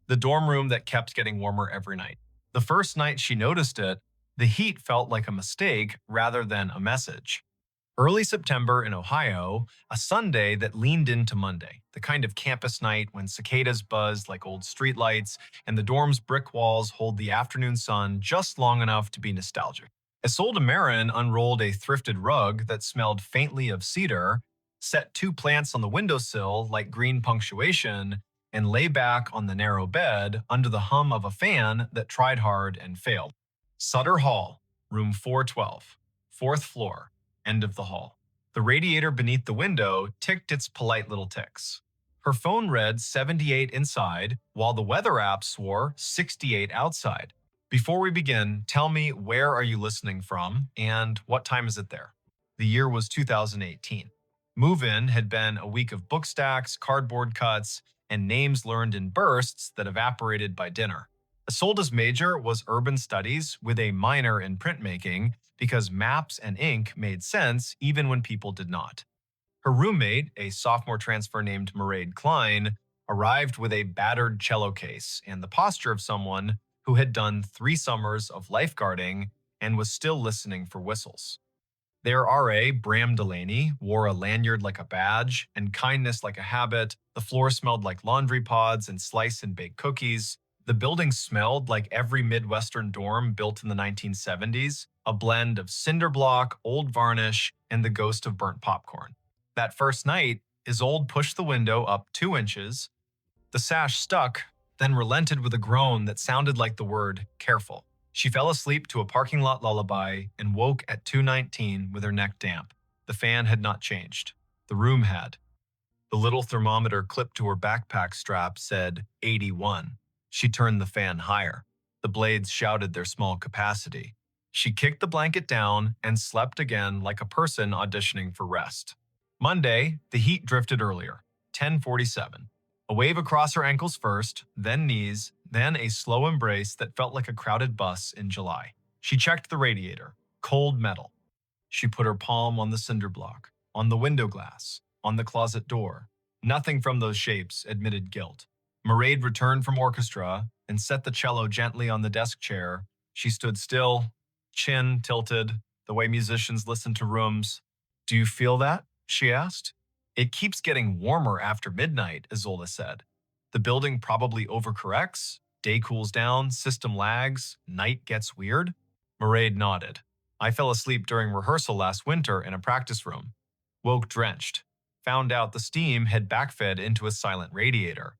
the dorm room that kept getting warmer every night. The first night she noticed it, the heat felt like a mistake rather than a message. Early September in Ohio, a Sunday that leaned into Monday, the kind of campus night when cicadas buzz like old streetlights and the dorm's brick walls hold the afternoon sun just long enough to be nostalgic. Isolde Marin unrolled a thrifted rug that smelled faintly of cedar, set two plants on the windowsill like green punctuation, and lay back on the narrow bed under the hum of a fan that tried hard and failed. Sutter Hall, room 412, fourth floor, end of the hall. The radiator beneath the window ticked its polite little ticks. Her phone read 78 inside, while the weather app swore 68 outside. Before we begin, tell me where are you listening from and what time is it there? The year was 2018. Move-in had been a week of book stacks, cardboard cuts, and names learned in bursts that evaporated by dinner. Isolde's major was urban studies with a minor in printmaking because maps and ink made sense even when people did not. Her roommate, a sophomore transfer named Mairead Klein, arrived with a battered cello case and the posture of someone who had done 3 summers of lifeguarding and was still listening for whistles. Their RA, Bram Delaney, wore a lanyard like a badge and kindness like a habit. The floor smelled like laundry pods and slice and bake cookies. The building smelled like every Midwestern dorm built in the 1970s, a blend of cinder block, old varnish, and the ghost of burnt popcorn. That first night, Isolde pushed the window up 2 inches. The sash stuck, then relented with a groan that sounded like the word careful. She fell asleep to a parking lot lullaby and woke at 2:19 with her neck damp. The fan had not changed. The room had. The little thermometer clipped to her backpack strap said 81. She turned the fan higher. The blades shouted their small capacity. She kicked the blanket down and slept again like a person auditioning for rest. Monday, the heat drifted earlier, 10:47. A wave across her ankles first, then knees, then a slow embrace that felt like a crowded bus in July. She checked the radiator. Cold metal. She put her palm on the cinder block, on the window glass, on the closet door. Nothing from those shapes admitted guilt. Mairead returned from orchestra and set the cello gently on the desk chair. She stood still, chin tilted, the way musicians listen to rooms. "Do you feel that?" she asked. "It keeps getting warmer after midnight," Isolde said. "The building probably overcorrects, day cools down, system lags, night gets weird." Mairead nodded. "I fell asleep during rehearsal last winter in a practice room. Woke drenched. Found out the steam had backfed into a silent radiator.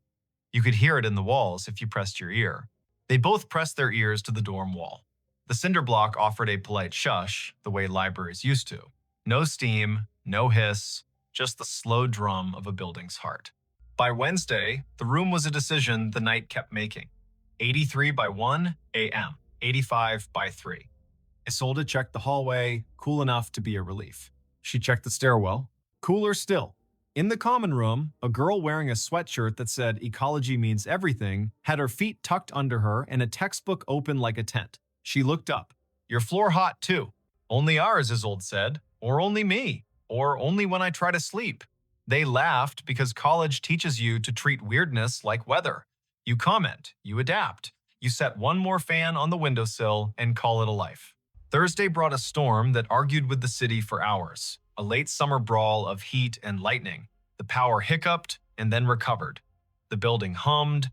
You could hear it in the walls if you pressed your ear." They both pressed their ears to the dorm wall. The cinder block offered a polite shush, the way libraries used to. No steam, no hiss, just the slow drum of a building's heart. By Wednesday, the room was a decision the night kept making. 83 by 1 a.m., 85 by 3. Isolde checked the hallway, cool enough to be a relief. She checked the stairwell, cooler still. In the common room, a girl wearing a sweatshirt that said ecology means everything had her feet tucked under her and a textbook open like a tent. She looked up. "Your floor hot too." "Only ours," Isolde said. "Or only me. Or only when I try to sleep." They laughed because college teaches you to treat weirdness like weather. You comment, you adapt, you set one more fan on the windowsill and call it a life. Thursday brought a storm that argued with the city for hours. A late summer brawl of heat and lightning. The power hiccuped and then recovered. The building hummed.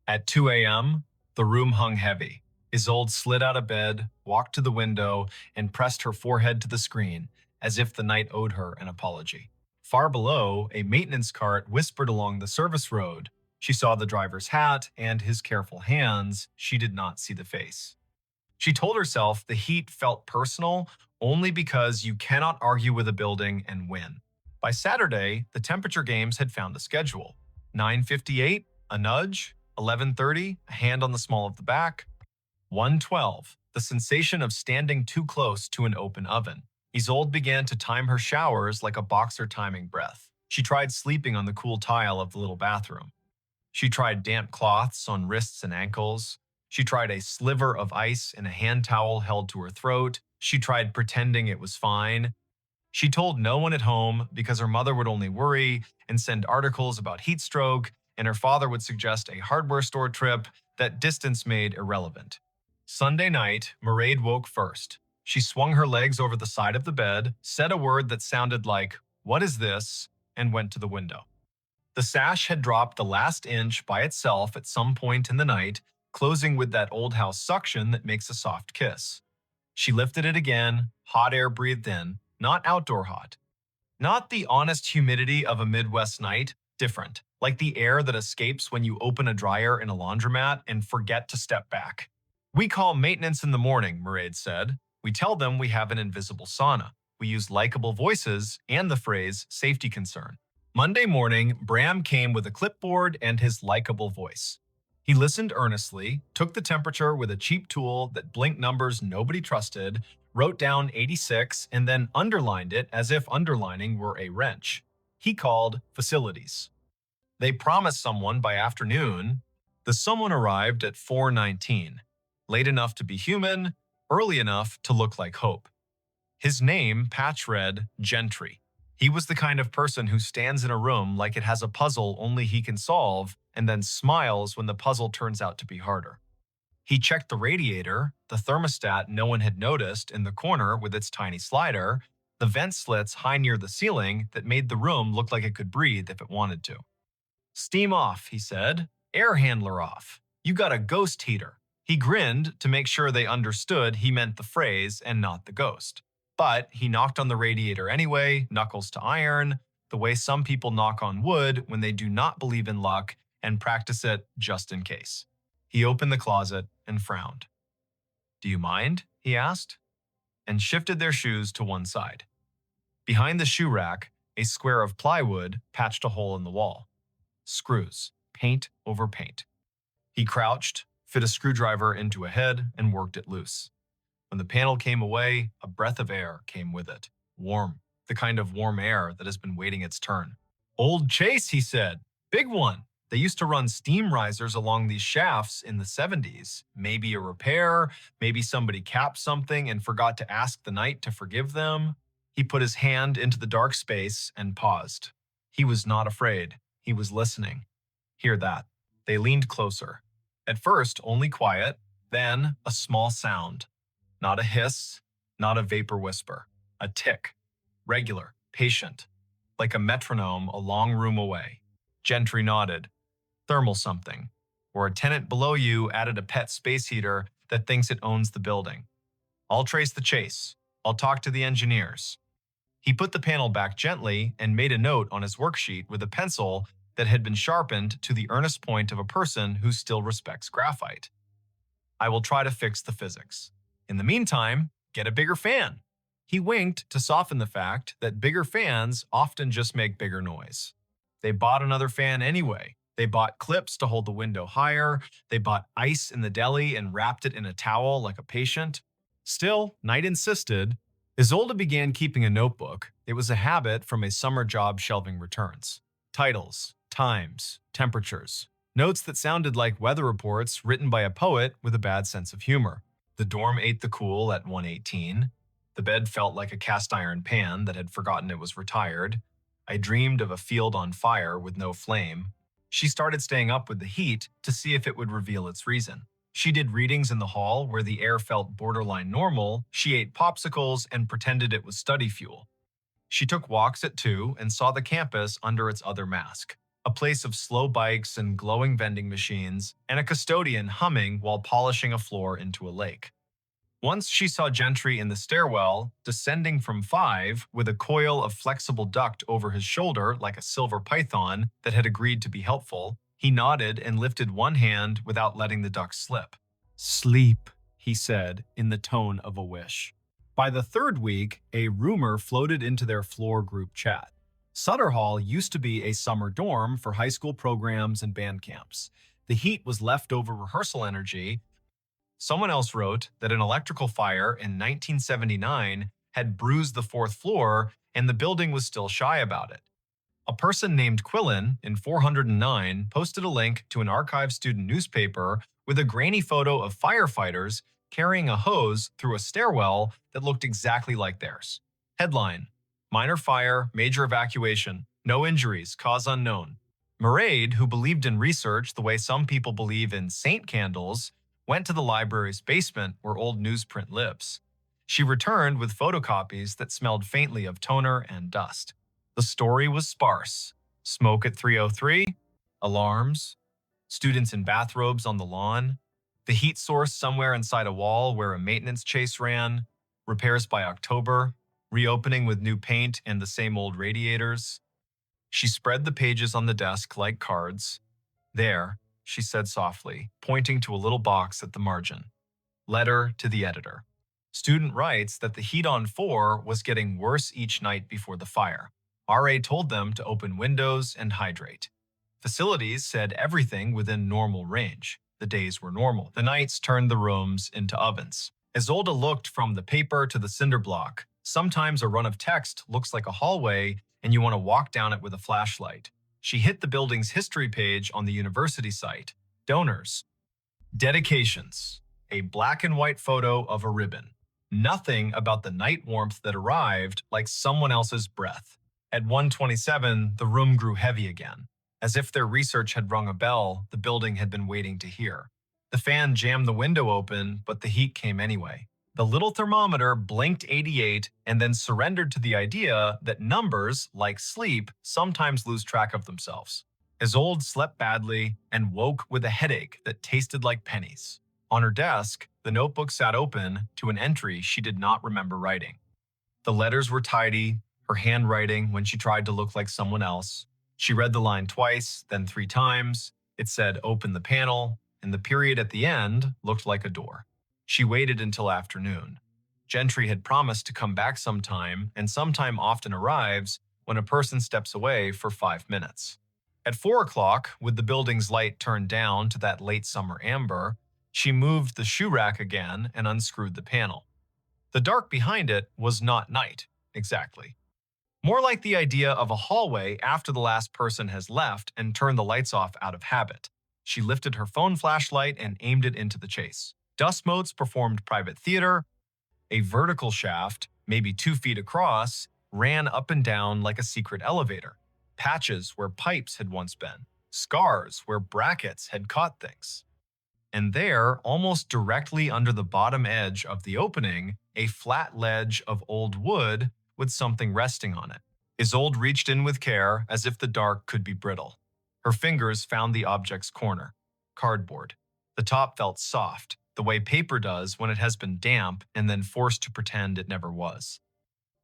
At 2 a.m., the room hung heavy. Isolde slid out of bed, walked to the window, and pressed her forehead to the screen, as if the night owed her an apology. Far below, a maintenance cart whispered along the service road. She saw the driver's hat and his careful hands. She did not see the face. She told herself the heat felt personal only because you cannot argue with a building and win. By Saturday, the temperature games had found a schedule. 9:58, a nudge. 11:30, a hand on the small of the back. 1:12, the sensation of standing too close to an open oven. Isolde began to time her showers like a boxer timing breath. She tried sleeping on the cool tile of the little bathroom. She tried damp cloths on wrists and ankles. She tried a sliver of ice in a hand towel held to her throat. She tried pretending it was fine. She told no one at home because her mother would only worry and send articles about heat stroke and her father would suggest a hardware store trip that distance made irrelevant. Sunday night, Mairead woke first. She swung her legs over the side of the bed, said a word that sounded like, "What is this?" and went to the window. The sash had dropped the last inch by itself at some point in the night, closing with that old house suction that makes a soft kiss. She lifted it again, hot air breathed in, not outdoor hot. Not the honest humidity of a Midwest night, different, like the air that escapes when you open a dryer in a laundromat and forget to step back. "We call maintenance in the morning," Mairead said. "We tell them we have an invisible sauna. We use likable voices and the phrase safety concern." Monday morning, Bram came with a clipboard and his likable voice. He listened earnestly, took the temperature with a cheap tool that blinked numbers nobody trusted, wrote down 86, and then underlined it as if underlining were a wrench. He called facilities. They promised someone by afternoon. The someone arrived at 4:19, late enough to be human, early enough to look like hope. His name patch read Gentry. He was the kind of person who stands in a room like it has a puzzle only he can solve and then smiles when the puzzle turns out to be harder. He checked the radiator, the thermostat no one had noticed in the corner with its tiny slider, the vent slits high near the ceiling that made the room look like it could breathe if it wanted to. "Steam off," he said. "Air handler off. You got a ghost heater." He grinned to make sure they understood he meant the phrase and not the ghost. But he knocked on the radiator anyway, knuckles to iron, the way some people knock on wood when they do not believe in luck and practice it just in case. He opened the closet and frowned. "Do you mind?" he asked, and shifted their shoes to one side. Behind the shoe rack, a square of plywood patched a hole in the wall. Screws, paint over paint. He crouched, fit a screwdriver into a head, and worked it loose. When the panel came away, a breath of air came with it. Warm, the kind of warm air that has been waiting its turn. "Old Chase," he said. "Big one. They used to run steam risers along these shafts in the 70s. Maybe a repair, maybe somebody capped something and forgot to ask the night to forgive them." He put his hand into the dark space and paused. He was not afraid. He was listening. Hear that. They leaned closer. At first, only quiet, then a small sound. Not a hiss, not a vapor whisper. A tick. Regular, patient. Like a metronome a long room away. Gentry nodded. "Thermal something. Or a tenant below you added a pet space heater that thinks it owns the building. I'll trace the chase. I'll talk to the engineers." He put the panel back gently and made a note on his worksheet with a pencil that had been sharpened to the earnest point of a person who still respects graphite. "I will try to fix the physics. In the meantime, get a bigger fan." He winked to soften the fact that bigger fans often just make bigger noise. They bought another fan anyway. They bought clips to hold the window higher. They bought ice in the deli and wrapped it in a towel like a patient. Still, Knight insisted. Isolde began keeping a notebook. It was a habit from a summer job shelving returns. Titles, times, temperatures. Notes that sounded like weather reports written by a poet with a bad sense of humor. The dorm ate the cool at 1:18. The bed felt like a cast iron pan that had forgotten it was retired. I dreamed of a field on fire with no flame. She started staying up with the heat to see if it would reveal its reason. She did readings in the hall where the air felt borderline normal. She ate popsicles and pretended it was study fuel. She took walks at 2 and saw the campus under its other mask. A place of slow bikes and glowing vending machines, and a custodian humming while polishing a floor into a lake. Once she saw Gentry in the stairwell, descending from 5 with a coil of flexible duct over his shoulder like a silver python that had agreed to be helpful. He nodded and lifted one hand without letting the duct slip. "Sleep," he said in the tone of a wish. By the 3rd week, a rumor floated into their floor group chat. Sutter Hall used to be a summer dorm for high school programs and band camps. The heat was leftover rehearsal energy. Someone else wrote that an electrical fire in 1979 had bruised the 4th floor and the building was still shy about it. A person named Quillen in 409 posted a link to an archive student newspaper with a grainy photo of firefighters carrying a hose through a stairwell that looked exactly like theirs. Headline: "Minor fire, major evacuation. No injuries, cause unknown." Mairead, who believed in research the way some people believe in saint candles, went to the library's basement where old newsprint lives. She returned with photocopies that smelled faintly of toner and dust. The story was sparse. Smoke at 3:03, alarms, students in bathrobes on the lawn, the heat source somewhere inside a wall where a maintenance chase ran, repairs by October, reopening with new paint and the same old radiators. She spread the pages on the desk like cards. There, she said softly, pointing to a little box at the margin. Letter to the editor. Student writes that the heat on 4 was getting worse each night before the fire. RA told them to open windows and hydrate. Facilities said everything within normal range. The days were normal. The nights turned the rooms into ovens. Isolde looked from the paper to the cinder block. Sometimes a run of text looks like a hallway and you want to walk down it with a flashlight. She hit the building's history page on the university site. Donors. Dedications. A black and white photo of a ribbon. Nothing about the night warmth that arrived like someone else's breath. At 1:27, the room grew heavy again. As if their research had rung a bell the building had been waiting to hear. The fan jammed the window open, but the heat came anyway. The little thermometer blinked 88 and then surrendered to the idea that numbers, like sleep, sometimes lose track of themselves. Isolde slept badly and woke with a headache that tasted like pennies. On her desk, the notebook sat open to an entry she did not remember writing. The letters were tidy, her handwriting when she tried to look like someone else. She read the line twice, then 3 times. It said, "Open the panel," and the period at the end looked like a door. She waited until afternoon. Gentry had promised to come back sometime, and sometime often arrives when a person steps away for 5 minutes. At 4 o'clock, with the building's light turned down to that late summer amber, she moved the shoe rack again and unscrewed the panel. The dark behind it was not night, exactly. More like the idea of a hallway after the last person has left and turned the lights off out of habit. She lifted her phone flashlight and aimed it into the chase. Dust motes performed private theater. A vertical shaft, maybe 2 feet across, ran up and down like a secret elevator. Patches where pipes had once been. Scars where brackets had caught things. And there, almost directly under the bottom edge of the opening, a flat ledge of old wood with something resting on it. Isolde reached in with care as if the dark could be brittle. Her fingers found the object's corner. Cardboard. The top felt soft, the way paper does when it has been damp and then forced to pretend it never was.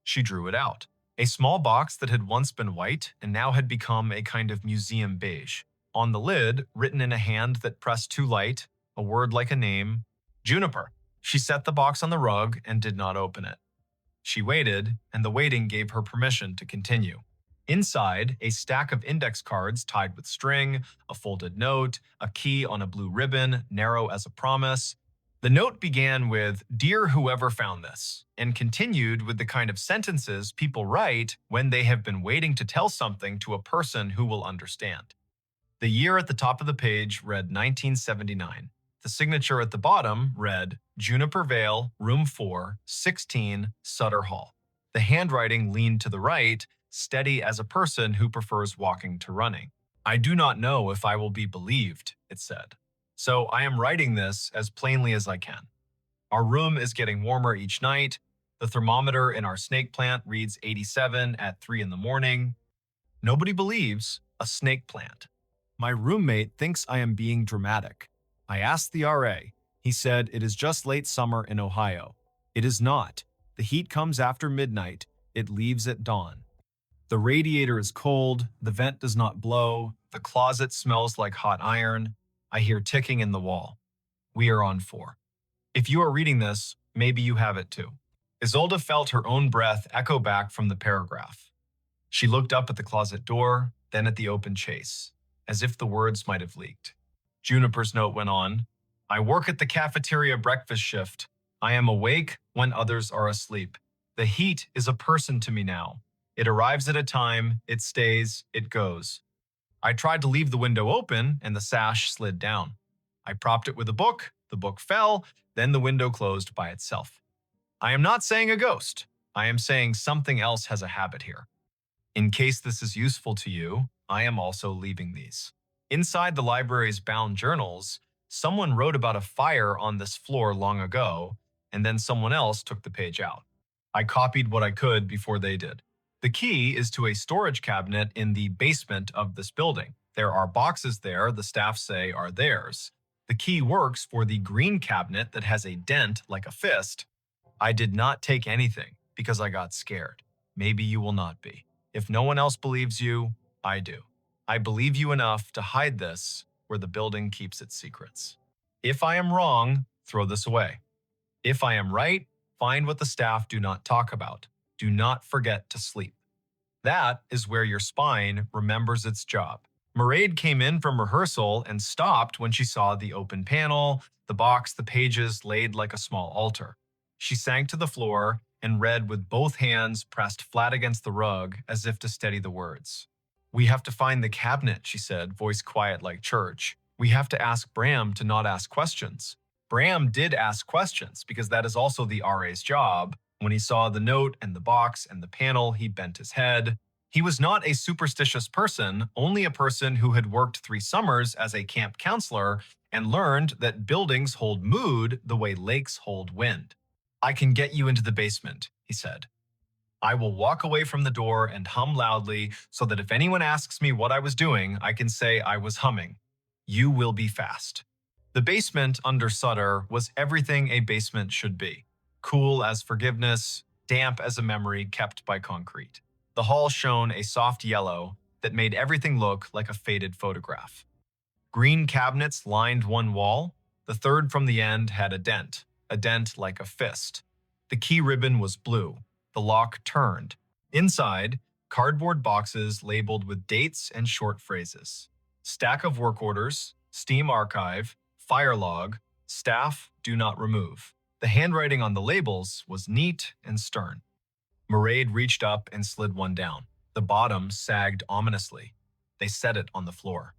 She drew it out. A small box that had once been white and now had become a kind of museum beige. On the lid, written in a hand that pressed too light, a word like a name, Juniper. She set the box on the rug and did not open it. She waited, and the waiting gave her permission to continue. Inside, a stack of index cards tied with string, a folded note, a key on a blue ribbon, narrow as a promise. The note began with, "Dear whoever found this," and continued with the kind of sentences people write when they have been waiting to tell something to a person who will understand. The year at the top of the page read 1979. The signature at the bottom read, "Juniper Vale, Room 4, 16, Sutter Hall." The handwriting leaned to the right, steady as a person who prefers walking to running. "I do not know if I will be believed," it said. "So I am writing this as plainly as I can. Our room is getting warmer each night. The thermometer in our snake plant reads 87 at 3 in the morning. Nobody believes a snake plant. My roommate thinks I am being dramatic. I asked the RA. He said it is just late summer in Ohio. It is not. The heat comes after midnight. It leaves at dawn. The radiator is cold. The vent does not blow. The closet smells like hot iron. I hear ticking in the wall. We are on 4. If you are reading this, maybe you have it too." Isolde felt her own breath echo back from the paragraph. She looked up at the closet door, then at the open chase, as if the words might have leaked. Juniper's note went on, "I work at the cafeteria breakfast shift. I am awake when others are asleep. The heat is a person to me now. It arrives at a time, it stays, it goes. I tried to leave the window open and the sash slid down. I propped it with a book, the book fell, then the window closed by itself. I am not saying a ghost. I am saying something else has a habit here. In case this is useful to you, I am also leaving these. Inside the library's bound journals, someone wrote about a fire on this floor long ago, and then someone else took the page out. I copied what I could before they did. The key is to a storage cabinet in the basement of this building. There are boxes there the staff say are theirs. The key works for the green cabinet that has a dent like a fist. I did not take anything because I got scared. Maybe you will not be. If no one else believes you, I do. I believe you enough to hide this where the building keeps its secrets. If I am wrong, throw this away. If I am right, find what the staff do not talk about. Do not forget to sleep. That is where your spine remembers its job. Mairead came in from rehearsal and stopped when she saw the open panel, the box, the pages laid like a small altar. She sank to the floor and read with both hands pressed flat against the rug as if to steady the words. We have to find the cabinet, she said, voice quiet like church. We have to ask Bram to not ask questions. Bram did ask questions because that is also the RA's job. When he saw the note and the box and the panel, he bent his head. He was not a superstitious person, only a person who had worked 3 summers as a camp counselor and learned that buildings hold mood the way lakes hold wind. I can get you into the basement, he said. I will walk away from the door and hum loudly so that if anyone asks me what I was doing, I can say I was humming. You will be fast. The basement under Sutter was everything a basement should be. Cool as forgiveness, damp as a memory kept by concrete. The hall shone a soft yellow that made everything look like a faded photograph. Green cabinets lined one wall. The third from the end had a dent like a fist. The key ribbon was blue. The lock turned. Inside, cardboard boxes labeled with dates and short phrases. Stack of work orders, Steam archive, fire log, staff do not remove. The handwriting on the labels was neat and stern. Mairead reached up and slid one down. The bottom sagged ominously. They set it on the floor.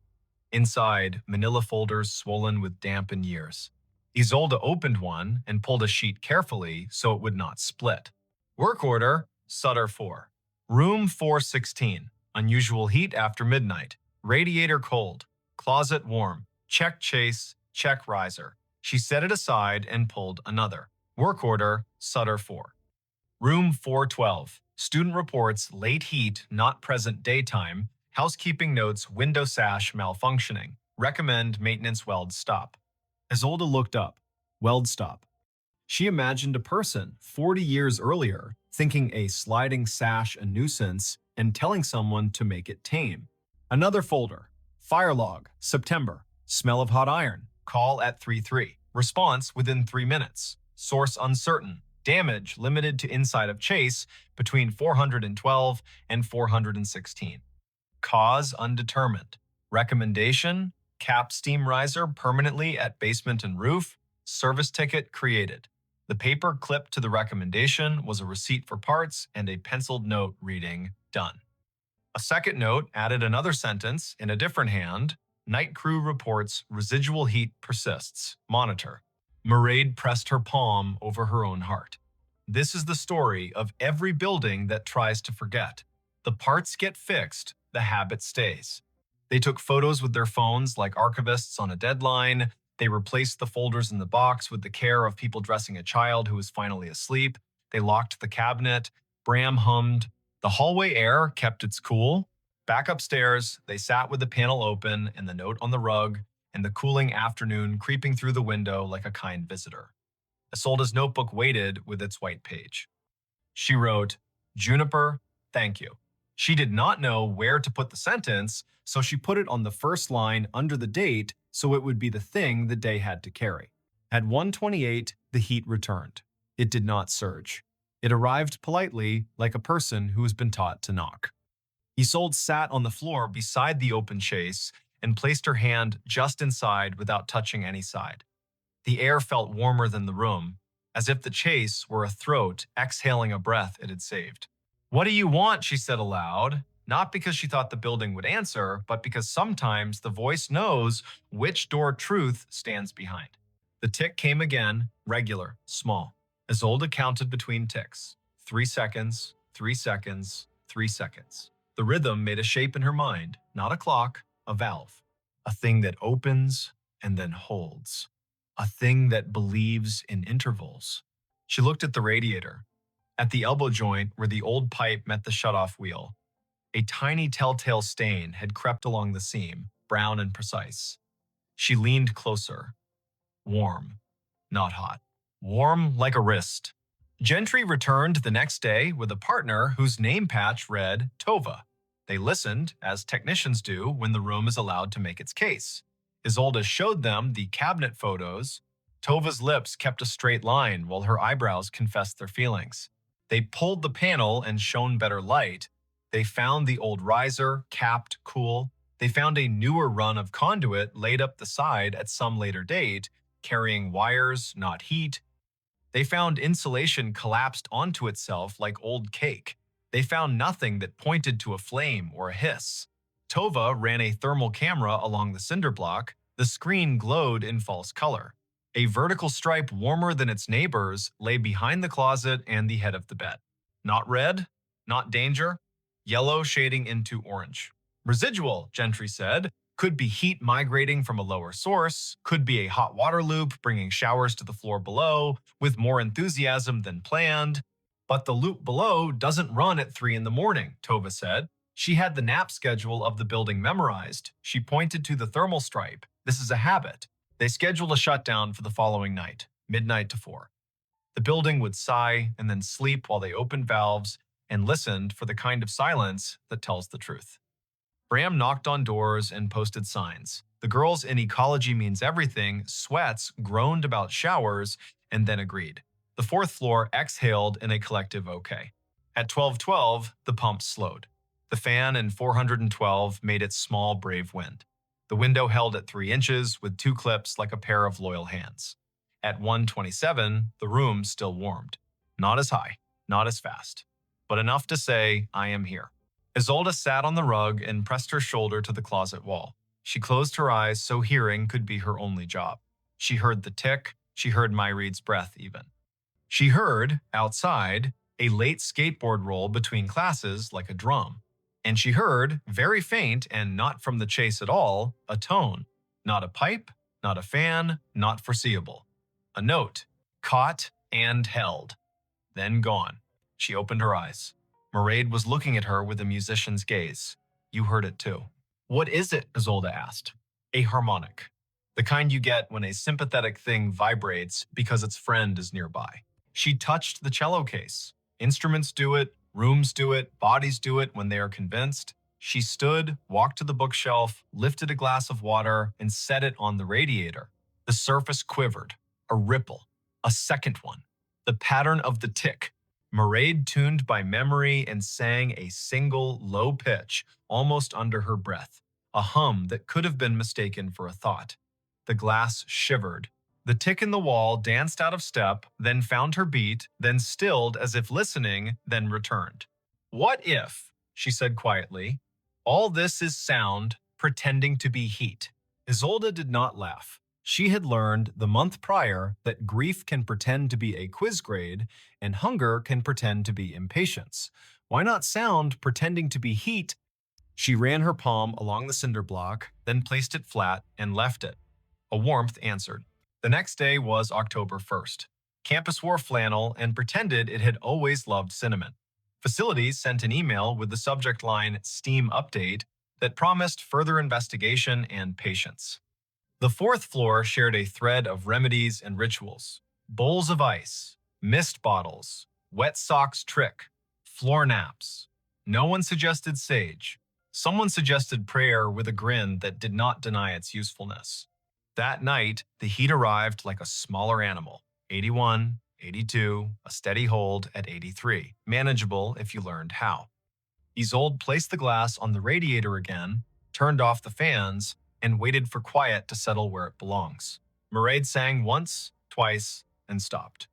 Inside, manila folders swollen with damp and years. Isolde opened one and pulled a sheet carefully so it would not split. Work order, Sutter 4. Room 416. Unusual heat after midnight. Radiator cold. Closet warm. Check chase, check riser. She set it aside and pulled another. Work order, Sutter 4. Room 412. Student reports late heat, not present daytime. Housekeeping notes window sash malfunctioning. Recommend maintenance weld stop. Isolde looked up. Weld stop. She imagined a person 40 years earlier thinking a sliding sash a nuisance and telling someone to make it tame. Another folder. Fire log, September. Smell of hot iron. Call at 3-3. Response within 3 minutes. Source uncertain. Damage limited to inside of chase between 412 and 416. Cause undetermined. Recommendation: cap steam riser permanently at basement and roof. Service ticket created. The paper clipped to the recommendation was a receipt for parts and a penciled note reading, done. A second note added another sentence in a different hand. Night crew reports residual heat persists. Monitor. Mairead pressed her palm over her own heart. This is the story of every building that tries to forget. The parts get fixed, the habit stays. They took photos with their phones like archivists on a deadline. They replaced the folders in the box with the care of people dressing a child who was finally asleep. They locked the cabinet. Bram hummed. The hallway air kept its cool. Back upstairs, they sat with the panel open and the note on the rug, and the cooling afternoon creeping through the window like a kind visitor. Isolde's notebook waited with its white page. She wrote, Juniper, thank you. She did not know where to put the sentence, so she put it on the first line under the date so it would be the thing the day had to carry. At 1:28, the heat returned. It did not surge. It arrived politely, like a person who has been taught to knock. Isolde sat on the floor beside the open chase and placed her hand just inside without touching any side. The air felt warmer than the room, as if the chase were a throat exhaling a breath it had saved. What do you want? She said aloud, not because she thought the building would answer, but because sometimes the voice knows which door truth stands behind. The tick came again, regular, small. Isolde counted between ticks. 3 seconds, 3 seconds, 3 seconds. The rhythm made a shape in her mind, not a clock, a valve. A thing that opens and then holds. A thing that believes in intervals. She looked at the radiator. At the elbow joint where the old pipe met the shutoff wheel, a tiny telltale stain had crept along the seam, brown and precise. She leaned closer. Warm, not hot. Warm like a wrist. Gentry returned the next day with a partner whose name patch read Tova. They listened, as technicians do when the room is allowed to make its case. Isolde showed them the cabinet photos. Tova's lips kept a straight line while her eyebrows confessed their feelings. They pulled the panel and shone better light. They found the old riser, capped, cool. They found a newer run of conduit laid up the side at some later date, carrying wires, not heat. They found insulation collapsed onto itself like old cake. They found nothing that pointed to a flame or a hiss. Tova ran a thermal camera along the cinder block. The screen glowed in false color. A vertical stripe warmer than its neighbors lay behind the closet and the head of the bed. Not red, not danger, yellow shading into orange. Residual, Gentry said, could be heat migrating from a lower source, could be a hot water loop bringing showers to the floor below with more enthusiasm than planned. But the loop below doesn't run at 3 in the morning, Tova said. She had the nap schedule of the building memorized. She pointed to the thermal stripe. This is a habit. They scheduled a shutdown for the following night, midnight to 4. The building would sigh and then sleep while they opened valves and listened for the kind of silence that tells the truth. Bram knocked on doors and posted signs. The girls in Ecology Means Everything, Sweats, groaned about showers and then agreed. The 4th floor exhaled in a collective okay. At 12:12, the pump slowed. The fan in 412 made its small, brave wind. The window held at 3 inches with 2 clips like a pair of loyal hands. At 1:27, the room still warmed. Not as high, not as fast, but enough to say, I am here. Isolde sat on the rug and pressed her shoulder to the closet wall. She closed her eyes so hearing could be her only job. She heard the tick. She heard Myreed's breath even. She heard, outside, a late skateboard roll between classes like a drum. And she heard, very faint and not from the chase at all, a tone. Not a pipe, not a fan, not foreseeable. A note, caught and held. Then gone. She opened her eyes. Mairead was looking at her with a musician's gaze. You heard it too. What is it? Isolde asked. A harmonic. The kind you get when a sympathetic thing vibrates because its friend is nearby. She touched the cello case. Instruments do it, rooms do it, bodies do it when they are convinced. She stood, walked to the bookshelf, lifted a glass of water, and set it on the radiator. The surface quivered. A ripple. A second one. The pattern of the tick. Mairead tuned by memory and sang a single, low pitch, almost under her breath. A hum that could have been mistaken for a thought. The glass shivered. The tick in the wall danced out of step, then found her beat, then stilled as if listening, then returned. What if, she said quietly, all this is sound pretending to be heat? Isolde did not laugh. She had learned the month prior that grief can pretend to be a quiz grade and hunger can pretend to be impatience. Why not sound pretending to be heat? She ran her palm along the cinder block, then placed it flat and left it. A warmth answered. The next day was October 1st. Campus wore flannel and pretended it had always loved cinnamon. Facilities sent an email with the subject line Steam Update that promised further investigation and patience. The 4th floor shared a thread of remedies and rituals. Bowls of ice, mist bottles, wet socks trick, floor naps. No one suggested sage. Someone suggested prayer with a grin that did not deny its usefulness. That night, the heat arrived like a smaller animal. 81, 82, a steady hold at 83. Manageable if you learned how. Isolde placed the glass on the radiator again, turned off the fans, and waited for quiet to settle where it belongs. Mairead sang once, twice, and stopped.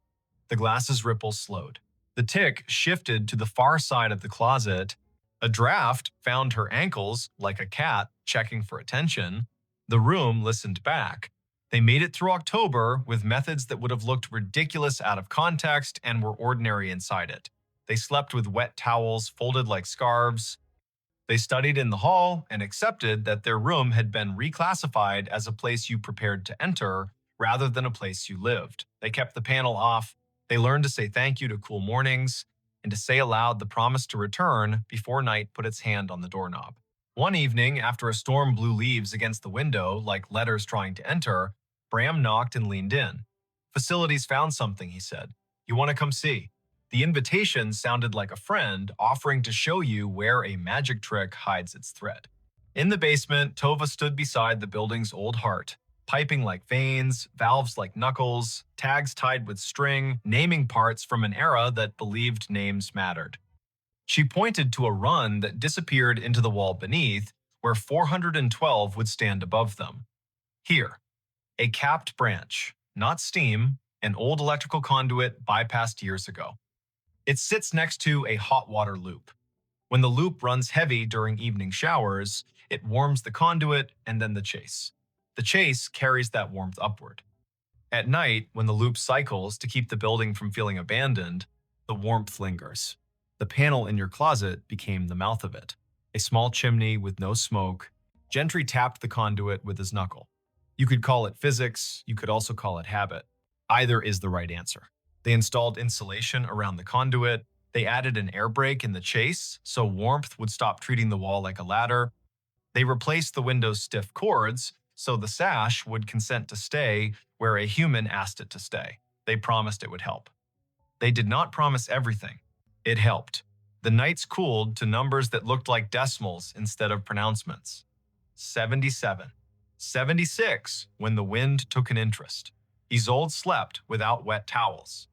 The glass's ripples slowed. The tick shifted to the far side of the closet. A draft found her ankles like a cat checking for attention. The room listened back. They made it through October with methods that would have looked ridiculous out of context and were ordinary inside it. They slept with wet towels folded like scarves. They studied in the hall and accepted that their room had been reclassified as a place you prepared to enter rather than a place you lived. They kept the panel off. They learned to say thank you to cool mornings and to say aloud the promise to return before night put its hand on the doorknob. One evening, after a storm blew leaves against the window like letters trying to enter, Bram knocked and leaned in. "Facilities found something," he said. "You want to come see?" The invitation sounded like a friend offering to show you where a magic trick hides its thread. In the basement, Tova stood beside the building's old heart, piping like veins, valves like knuckles, tags tied with string, naming parts from an era that believed names mattered. She pointed to a run that disappeared into the wall beneath, where 412 would stand above them. Here, a capped branch, not steam, an old electrical conduit bypassed years ago. It sits next to a hot water loop. When the loop runs heavy during evening showers, it warms the conduit and then the chase. The chase carries that warmth upward. At night, when the loop cycles to keep the building from feeling abandoned, the warmth lingers. The panel in your closet became the mouth of it. A small chimney with no smoke. Gentry tapped the conduit with his knuckle. You could call it physics, you could also call it habit. Either is the right answer. They installed insulation around the conduit. They added an air brake in the chase so warmth would stop treating the wall like a ladder. They replaced the window's stiff cords so the sash would consent to stay where a human asked it to stay. They promised it would help. They did not promise everything. It helped. The nights cooled to numbers that looked like decimals instead of pronouncements. 77. 76 when the wind took an interest. Isolde slept without wet towels.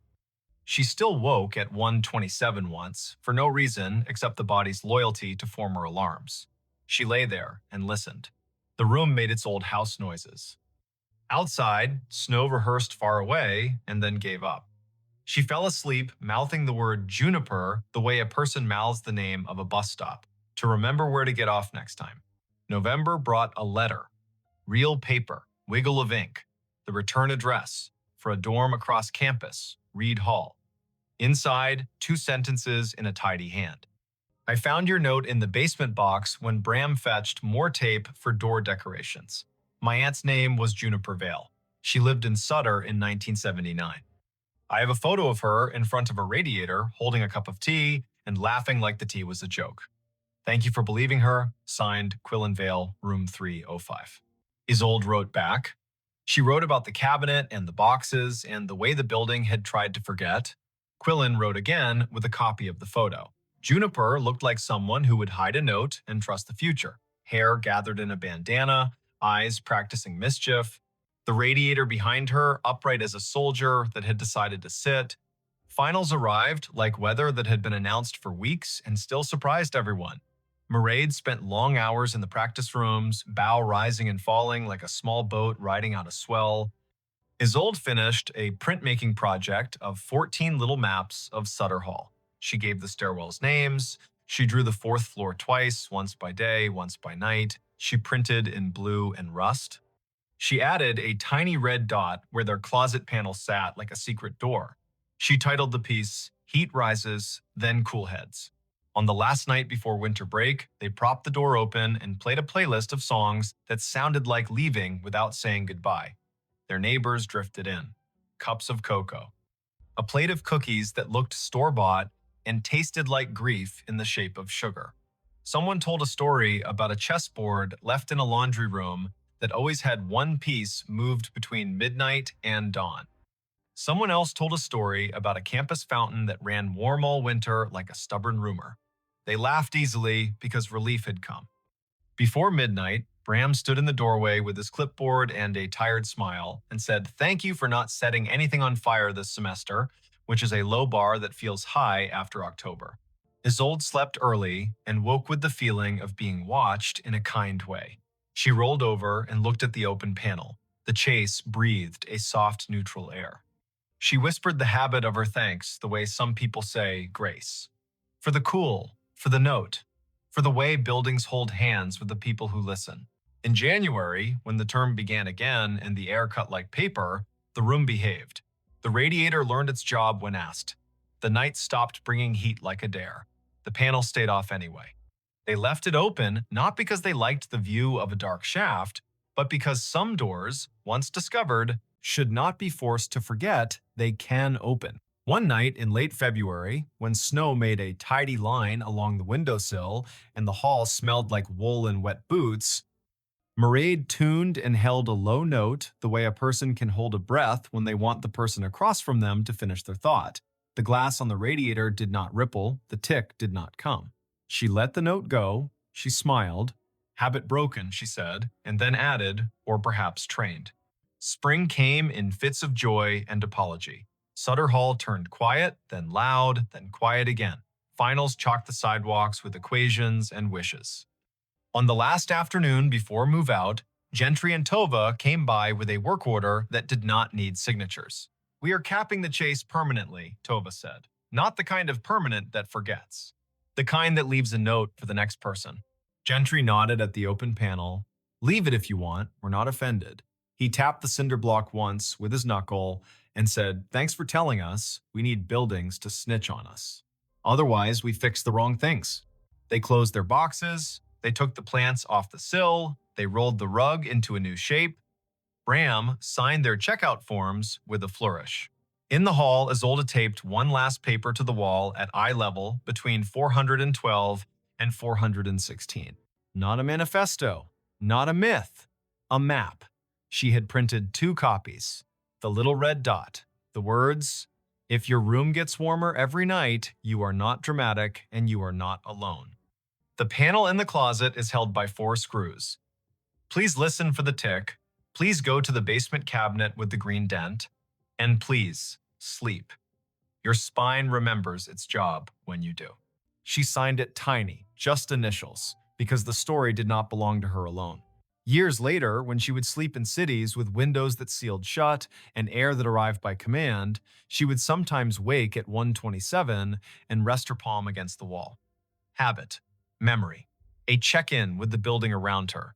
She still woke at 1:27 once, for no reason except the body's loyalty to former alarms. She lay there and listened. The room made its old house noises. Outside, snow rehearsed far away and then gave up. She fell asleep, mouthing the word juniper the way a person mouths the name of a bus stop, to remember where to get off next time. November brought a letter. Real paper, wiggle of ink, the return address, for a dorm across campus, Reed Hall. Inside, 2 sentences in a tidy hand. "I found your note in the basement box when Bram fetched more tape for door decorations. My aunt's name was Juniper Vale. She lived in Sutter in 1979. I have a photo of her in front of a radiator holding a cup of tea and laughing like the tea was a joke. Thank you for believing her. Signed, Quillen Vale, room 305. Isolde wrote back. She wrote about the cabinet and the boxes and the way the building had tried to forget. Quillen wrote again with a copy of the photo. Juniper looked like someone who would hide a note and trust the future. Hair gathered in a bandana, eyes practicing mischief. The radiator behind her, upright as a soldier that had decided to sit. Finals arrived like weather that had been announced for weeks and still surprised everyone. Mairead spent long hours in the practice rooms, bow rising and falling like a small boat riding out a swell. Isolde finished a printmaking project of 14 little maps of Sutter Hall. She gave the stairwells names. She drew the 4th floor twice, once by day, once by night. She printed in blue and rust. She added a tiny red dot where their closet panel sat like a secret door. She titled the piece, Heat Rises, Then Cool Heads. On the last night before winter break, they propped the door open and played a playlist of songs that sounded like leaving without saying goodbye. Their neighbors drifted in. Cups of cocoa. A plate of cookies that looked store-bought and tasted like grief in the shape of sugar. Someone told a story about a chessboard left in a laundry room that always had one piece moved between midnight and dawn. Someone else told a story about a campus fountain that ran warm all winter like a stubborn rumor. They laughed easily because relief had come. Before midnight, Bram stood in the doorway with his clipboard and a tired smile and said, "Thank you for not setting anything on fire this semester," which is a low bar that feels high after October. Isolde slept early and woke with the feeling of being watched in a kind way. She rolled over and looked at the open panel. The chase breathed a soft, neutral air. She whispered the habit of her thanks the way some people say grace. For the cool, for the note, for the way buildings hold hands with the people who listen. In January, when the term began again and the air cut like paper, the room behaved. The radiator learned its job when asked. The night stopped bringing heat like a dare. The panel stayed off anyway. They left it open not because they liked the view of a dark shaft, but because some doors, once discovered, should not be forced to forget they can open. One night in late February, when snow made a tidy line along the windowsill and the hall smelled like wool and wet boots, Mairead tuned and held a low note the way a person can hold a breath when they want the person across from them to finish their thought. The glass on the radiator did not ripple, the tick did not come. She let the note go, she smiled. Habit broken, she said, and then added, or perhaps trained. Spring came in fits of joy and apology. Sutter Hall turned quiet, then loud, then quiet again. Finals chalked the sidewalks with equations and wishes. On the last afternoon before move-out, Gentry and Tova came by with a work order that did not need signatures. "We are capping the chase permanently," Tova said. "Not the kind of permanent that forgets. The kind that leaves a note for the next person." Gentry nodded at the open panel. "Leave it if you want, we're not offended." He tapped the cinder block once with his knuckle and said, "Thanks for telling us. We need buildings to snitch on us. Otherwise, we fix the wrong things." They closed their boxes. They took the plants off the sill. They rolled the rug into a new shape. Bram signed their checkout forms with a flourish. In the hall, Isolde taped one last paper to the wall at eye level between 412 and 416. Not a manifesto, not a myth, a map. She had printed 2 copies. The little red dot, the words, "If your room gets warmer every night, you are not dramatic and you are not alone." The panel in the closet is held by 4 screws. Please listen for the tick. Please go to the basement cabinet with the green dent. And please, sleep. Your spine remembers its job when you do. She signed it tiny, just initials, because the story did not belong to her alone. Years later, when she would sleep in cities with windows that sealed shut and air that arrived by command, she would sometimes wake at 1:27 and rest her palm against the wall. Habit. Memory. A check-in with the building around her.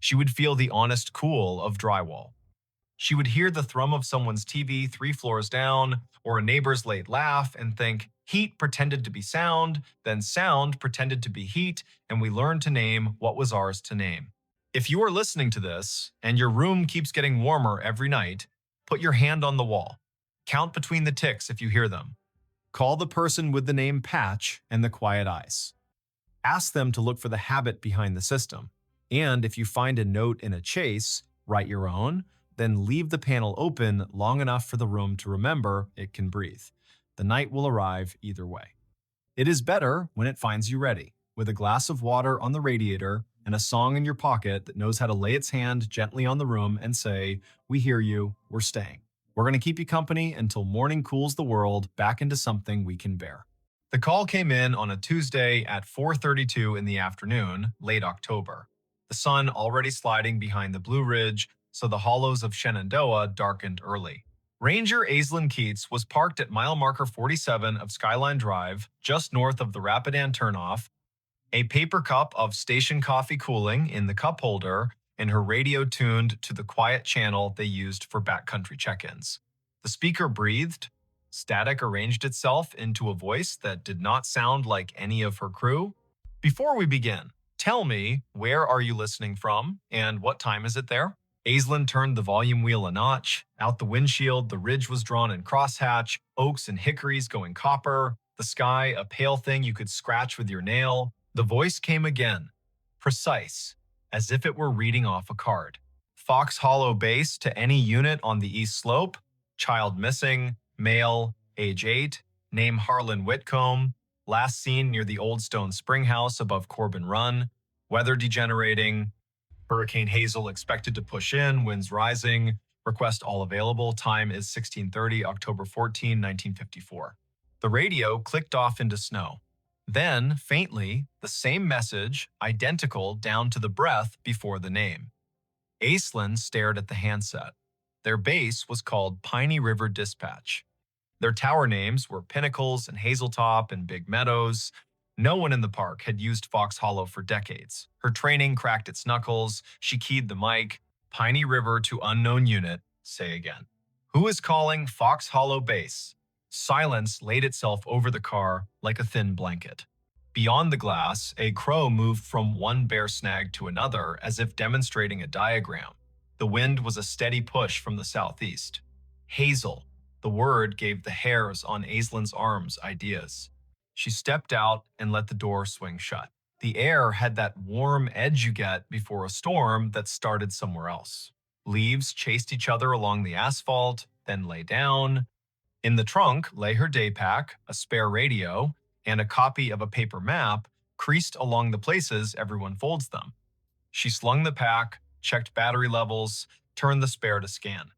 She would feel the honest cool of drywall. She would hear the thrum of someone's TV 3 floors down, or a neighbor's late laugh, and think, heat pretended to be sound, then sound pretended to be heat, and we learned to name what was ours to name. If you are listening to this, and your room keeps getting warmer every night, put your hand on the wall. Count between the ticks if you hear them. Call the person with the name Patch and the quiet eyes. Ask them to look for the habit behind the system. And if you find a note in a chase, write your own, then leave the panel open long enough for the room to remember it can breathe. The night will arrive either way. It is better when it finds you ready, with a glass of water on the radiator and a song in your pocket that knows how to lay its hand gently on the room and say, "We hear you, we're staying. We're going to keep you company until morning cools the world back into something we can bear." The call came in on a Tuesday at 4:32 in the afternoon, late October. The sun already sliding behind the Blue Ridge, so the hollows of Shenandoah darkened early. Ranger Aislinn Keats was parked at mile marker 47 of Skyline Drive, just north of the Rapidan turnoff, a paper cup of station coffee cooling in the cup holder, and her radio tuned to the quiet channel they used for backcountry check-ins. The speaker breathed. Static arranged itself into a voice that did not sound like any of her crew. "Before we begin, tell me, where are you listening from, and what time is it there?" Aislinn turned the volume wheel a notch. Out the windshield, the ridge was drawn in crosshatch, oaks and hickories going copper, the sky a pale thing you could scratch with your nail. The voice came again, precise, as if it were reading off a card. "Fox Hollow Base to any unit on the east slope. Child missing. Male, age 8, name Harlan Whitcomb, last seen near the Old Stone Spring House above Corbin Run, weather degenerating, Hurricane Hazel expected to push in, winds rising, request all available, time is 16:30, October 14, 1954. The radio clicked off into snow. Then, faintly, the same message, identical down to the breath before the name. Aislinn stared at the handset. Their base was called Piney River Dispatch. Their tower names were Pinnacles and Hazeltop and Big Meadows. No one in the park had used Fox Hollow for decades. Her training cracked its knuckles. She keyed the mic. "Piney River to unknown unit. Say again. Who is calling Fox Hollow Base?" Silence laid itself over the car like a thin blanket. Beyond the glass, a crow moved from one bare snag to another as if demonstrating a diagram. The wind was a steady push from the southeast. Hazel, the word gave the hairs on Aislin's arms ideas. She stepped out and let the door swing shut. The air had that warm edge you get before a storm that started somewhere else. Leaves chased each other along the asphalt, then lay down. In the trunk lay her day pack, a spare radio, and a copy of a paper map creased along the places everyone folds them. She slung the pack, checked battery levels, turned the spare to scan.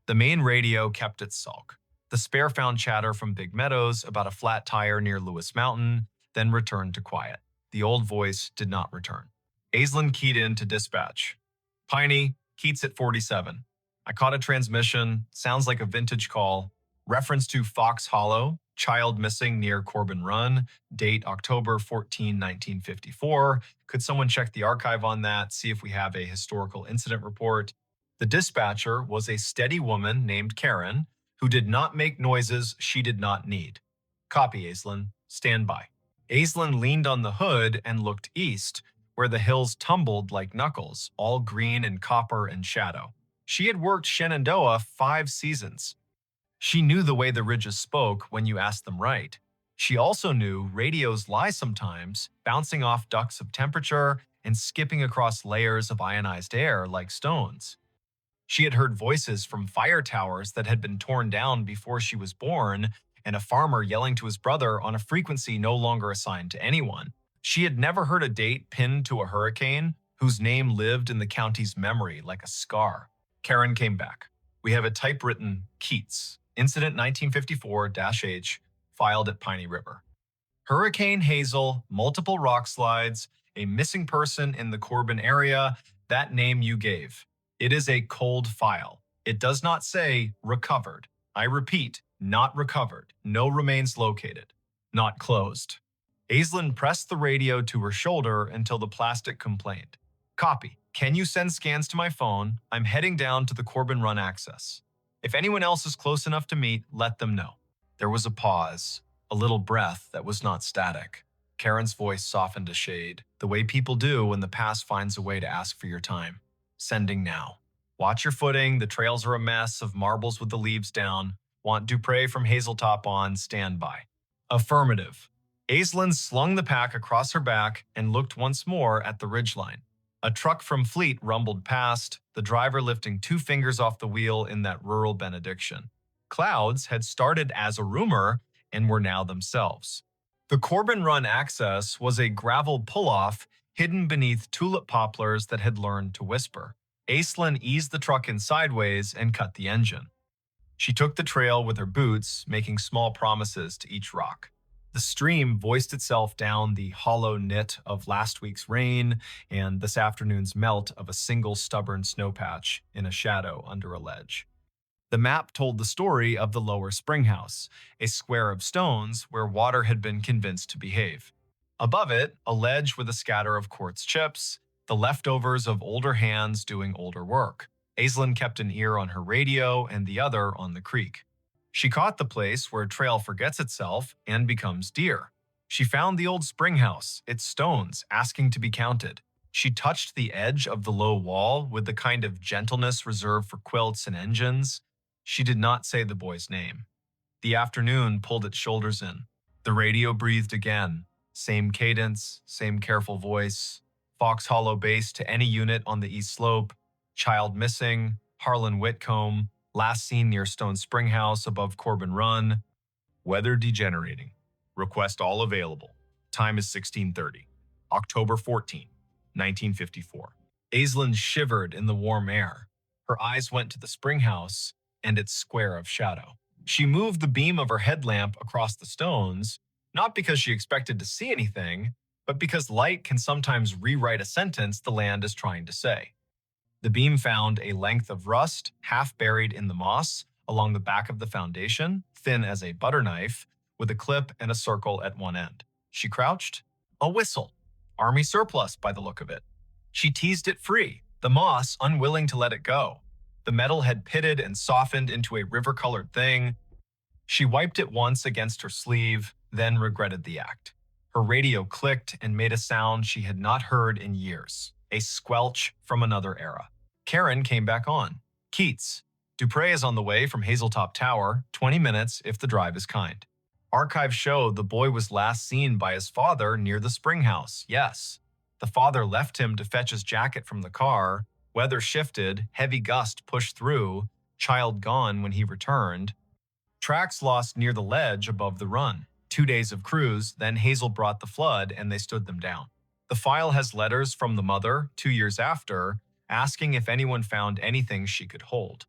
The main radio kept its sulk. The spare found chatter from Big Meadows about a flat tire near Lewis Mountain, then returned to quiet. The old voice did not return. Aislinn keyed in to dispatch. Piney, Keats at 47. I caught a transmission, sounds like a vintage call. Reference to Fox Hollow, child missing near Corbin Run, date October 14, 1954. Could someone check the archive on that, see if we have a historical incident report? The dispatcher was a steady woman named Karen, who did not make noises she did not need. Copy, Aislinn. Stand by. Aislinn leaned on the hood and looked east, where the hills tumbled like knuckles, all green and copper and shadow. She had worked Shenandoah 5 seasons. She knew the way the ridges spoke when you asked them right. She also knew radios lie sometimes, bouncing off ducts of temperature and skipping across layers of ionized air like stones. She had heard voices from fire towers that had been torn down before she was born, and a farmer yelling to his brother on a frequency no longer assigned to anyone. She had never heard a date pinned to a hurricane whose name lived in the county's memory like a scar. Karen came back. We have a typewritten Keats, Incident 1954-H, filed at Piney River. Hurricane Hazel, multiple rock slides, a missing person in the Corbin area, that name you gave. It is a cold file. It does not say recovered. I repeat, not recovered. No remains located. Not closed. Aislinn pressed the radio to her shoulder until the plastic complained. Copy. Can you send scans to my phone? I'm heading down to the Corbin Run access. If anyone else is close enough to meet, let them know. There was a pause, a little breath that was not static. Karen's voice softened a shade, the way people do when the past finds a way to ask for your time. Sending now. Watch your footing, the trails are a mess of marbles with the leaves down. Want Dupre from Hazeltop on standby. Affirmative. Aislinn slung the pack across her back and looked once more at the ridgeline. A truck from Fleet rumbled past, the driver lifting 2 fingers off the wheel in that rural benediction. Clouds had started as a rumor and were now themselves. The Corbin Run access was a gravel pull-off hidden beneath tulip poplars that had learned to whisper. Aislinn eased the truck in sideways and cut the engine. She took the trail with her boots, making small promises to each rock. The stream voiced itself down the hollow knit of last week's rain and this afternoon's melt of a single stubborn snowpatch in a shadow under a ledge. The map told the story of the lower springhouse, a square of stones where water had been convinced to behave. Above it, a ledge with a scatter of quartz chips, the leftovers of older hands doing older work. Aislinn kept an ear on her radio and the other on the creek. She caught the place where a trail forgets itself and becomes deer. She found the old springhouse, its stones asking to be counted. She touched the edge of the low wall with the kind of gentleness reserved for quilts and engines. She did not say the boy's name. The afternoon pulled its shoulders in. The radio breathed again. Same cadence, same careful voice. Fox Hollow base to any unit on the east slope. Child missing. Harlan Whitcomb. Last seen near Stone Spring House above Corbin Run. Weather degenerating. Request all available. Time is 16:30. October 14, 1954. Aislinn shivered in the warm air. Her eyes went to the spring house and its square of shadow. She moved the beam of her headlamp across the stones, not because she expected to see anything, but because light can sometimes rewrite a sentence the land is trying to say. The beam found a length of rust half buried in the moss along the back of the foundation, thin as a butter knife, with a clip and a circle at one end. She crouched. A whistle. Army surplus by the look of it. She teased it free, the moss unwilling to let it go. The metal had pitted and softened into a river-colored thing. She wiped it once against her sleeve, then regretted the act. Her radio clicked and made a sound she had not heard in years, a squelch from another era. Karen came back on. Keats, Dupre is on the way from Hazeltop Tower, 20 minutes if the drive is kind. Archives show the boy was last seen by his father near the spring house, yes. The father left him to fetch his jacket from the car. Weather shifted, heavy gust pushed through, child gone when he returned. Tracks lost near the ledge above the run. 2 days of cruise, then Hazel brought the flood and they stood them down. The file has letters from the mother, 2 years after, asking if anyone found anything she could hold.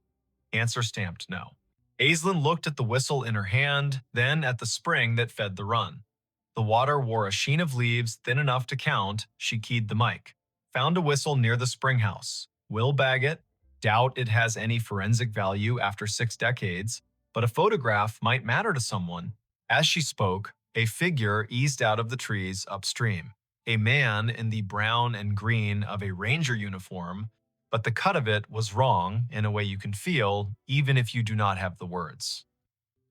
Answer stamped no. Aislinn looked at the whistle in her hand, then at the spring that fed the run. The water wore a sheen of leaves thin enough to count. She keyed the mic. Found a whistle near the spring house. Will bag it. Doubt it has any forensic value after 6 decades, but a photograph might matter to someone. As she spoke, a figure eased out of the trees upstream. A man in the brown and green of a ranger uniform, but the cut of it was wrong in a way you can feel, even if you do not have the words.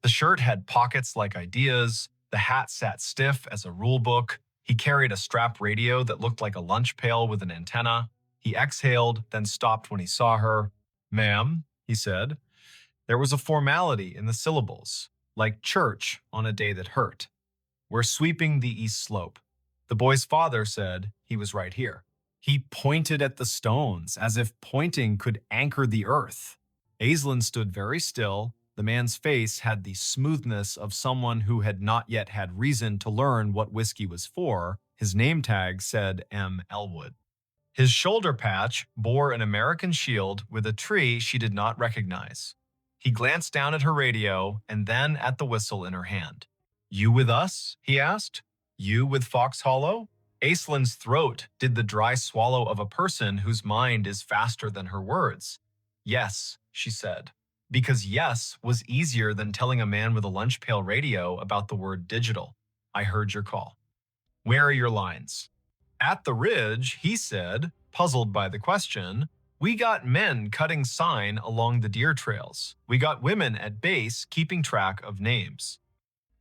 The shirt had pockets like ideas, the hat sat stiff as a rule book, he carried a strap radio that looked like a lunch pail with an antenna. He exhaled, then stopped when he saw her. "Ma'am," he said. There was a formality in the syllables, like church on a day that hurt. "We're sweeping the east slope." The boy's father said he was right here. He pointed at the stones, as if pointing could anchor the earth. Aislinn stood very still. The man's face had the smoothness of someone who had not yet had reason to learn what whiskey was for. His name tag said M. Elwood. His shoulder patch bore an American shield with a tree she did not recognize. He glanced down at her radio and then at the whistle in her hand. "You with us?" he asked. "You with Fox Hollow?" Aislinn's throat did the dry swallow of a person whose mind is faster than her words. "Yes," she said, because yes was easier than telling a man with a lunch pail radio about the word digital. "I heard your call." "Where are your lines?" "At the ridge," he said, puzzled by the question. "We got men cutting sign along the deer trails. We got women at base keeping track of names.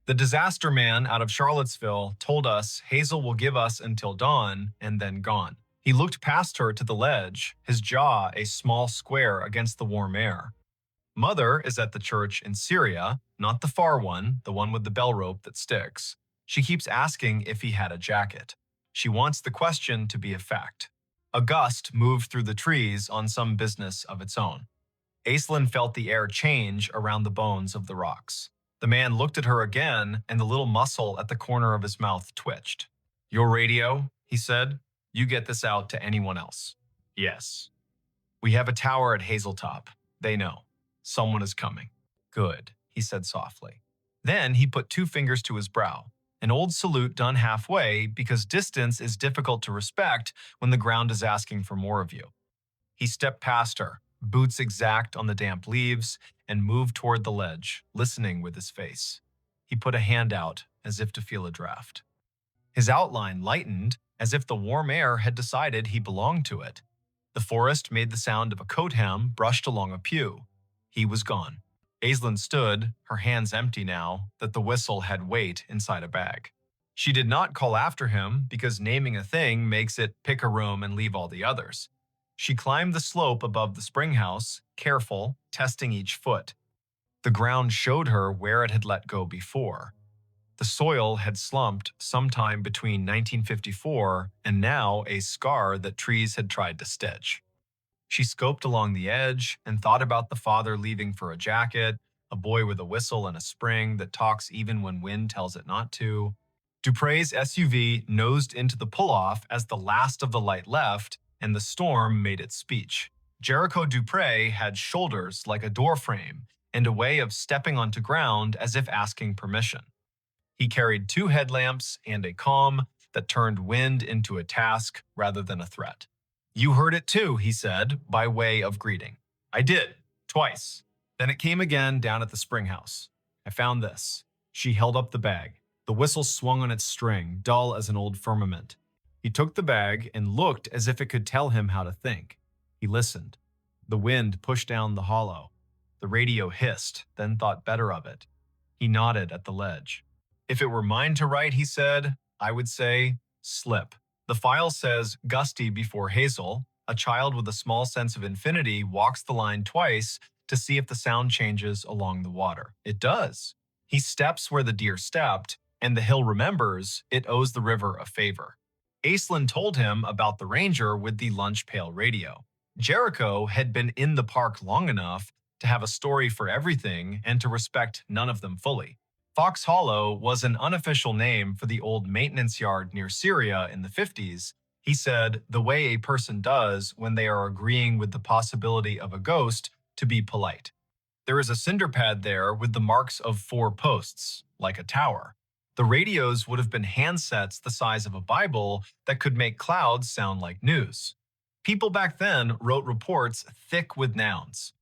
The disaster man out of Charlottesville told us Hazel will give us until dawn and then gone." He looked past her to the ledge, his jaw a small square against the warm air. "Mother is at the church in Syria, not the far one, the one with the bell rope that sticks. She keeps asking if he had a jacket. She wants the question to be a fact." A gust moved through the trees on some business of its own. Aislinn felt the air change around the bones of the rocks. The man looked at her again, and the little muscle at the corner of his mouth twitched. "Your radio," he said. "You get this out to anyone else." "Yes." "We have a tower at Hazeltop. They know. Someone is coming." "Good," he said softly. Then he put 2 fingers to his brow, an old salute done halfway because distance is difficult to respect when the ground is asking for more of you. He stepped past her, boots exact on the damp leaves, and moved toward the ledge, listening with his face. He put a hand out, as if to feel a draft. His outline lightened, as if the warm air had decided he belonged to it. The forest made the sound of a coat hem brushed along a pew. He was gone. Aislinn stood, her hands empty now, that the whistle had weight inside a bag. She did not call after him because naming a thing makes it pick a room and leave all the others. She climbed the slope above the spring house, careful, testing each foot. The ground showed her where it had let go before. The soil had slumped sometime between 1954 and now a scar that trees had tried to stitch. She scoped along the edge and thought about the father leaving for a jacket, a boy with a whistle and a spring that talks even when wind tells it not to. Dupre's SUV nosed into the pull-off as the last of the light left, and the storm made its speech. Jericho Dupre had shoulders like a doorframe and a way of stepping onto ground as if asking permission. He carried 2 headlamps and a calm that turned wind into a task rather than a threat. "You heard it too," he said, by way of greeting. "I did, twice. Then it came again down at the spring house. I found this." She held up the bag. The whistle swung on its string, dull as an old firmament. He took the bag and looked as if it could tell him how to think. He listened. The wind pushed down the hollow. The radio hissed, then thought better of it. He nodded at the ledge. "If it were mine to write," he said, I would say slip. The file says Gusty before Hazel, a child with a small sense of infinity, walks the line twice to see if the sound changes along the water. It does. He steps where the deer stepped, and the hill remembers it owes the river a favor. Aislinn told him about the ranger with the lunch pail radio. Jericho had been in the park long enough to have a story for everything and to respect none of them fully. Fox Hollow was an unofficial name for the old maintenance yard near Syria in the 50s. He said, the way a person does when they are agreeing with the possibility of a ghost to be polite. There is a cinder pad there with the marks of 4 posts, like a tower. The radios would have been handsets the size of a Bible that could make clouds sound like news. People back then wrote reports thick with nouns.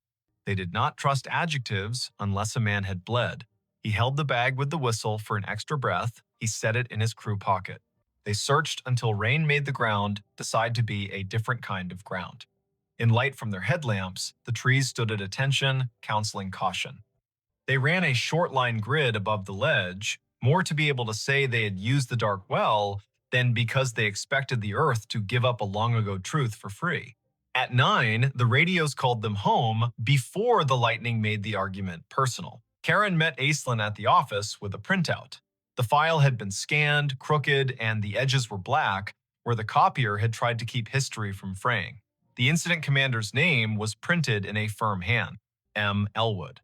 They did not trust adjectives unless a man had bled. He held the bag with the whistle for an extra breath. He set it in his crew pocket. They searched until rain made the ground decide to be a different kind of ground. In light from their headlamps, the trees stood at attention, counseling caution. They ran a short line grid above the ledge, more to be able to say they had used the dark well than because they expected the earth to give up a long-ago truth for free. At 9, the radios called them home before the lightning made the argument personal. Karen met Aislinn at the office with a printout. The file had been scanned, crooked, and the edges were black, where the copier had tried to keep history from fraying. The incident commander's name was printed in a firm hand, M. Elwood.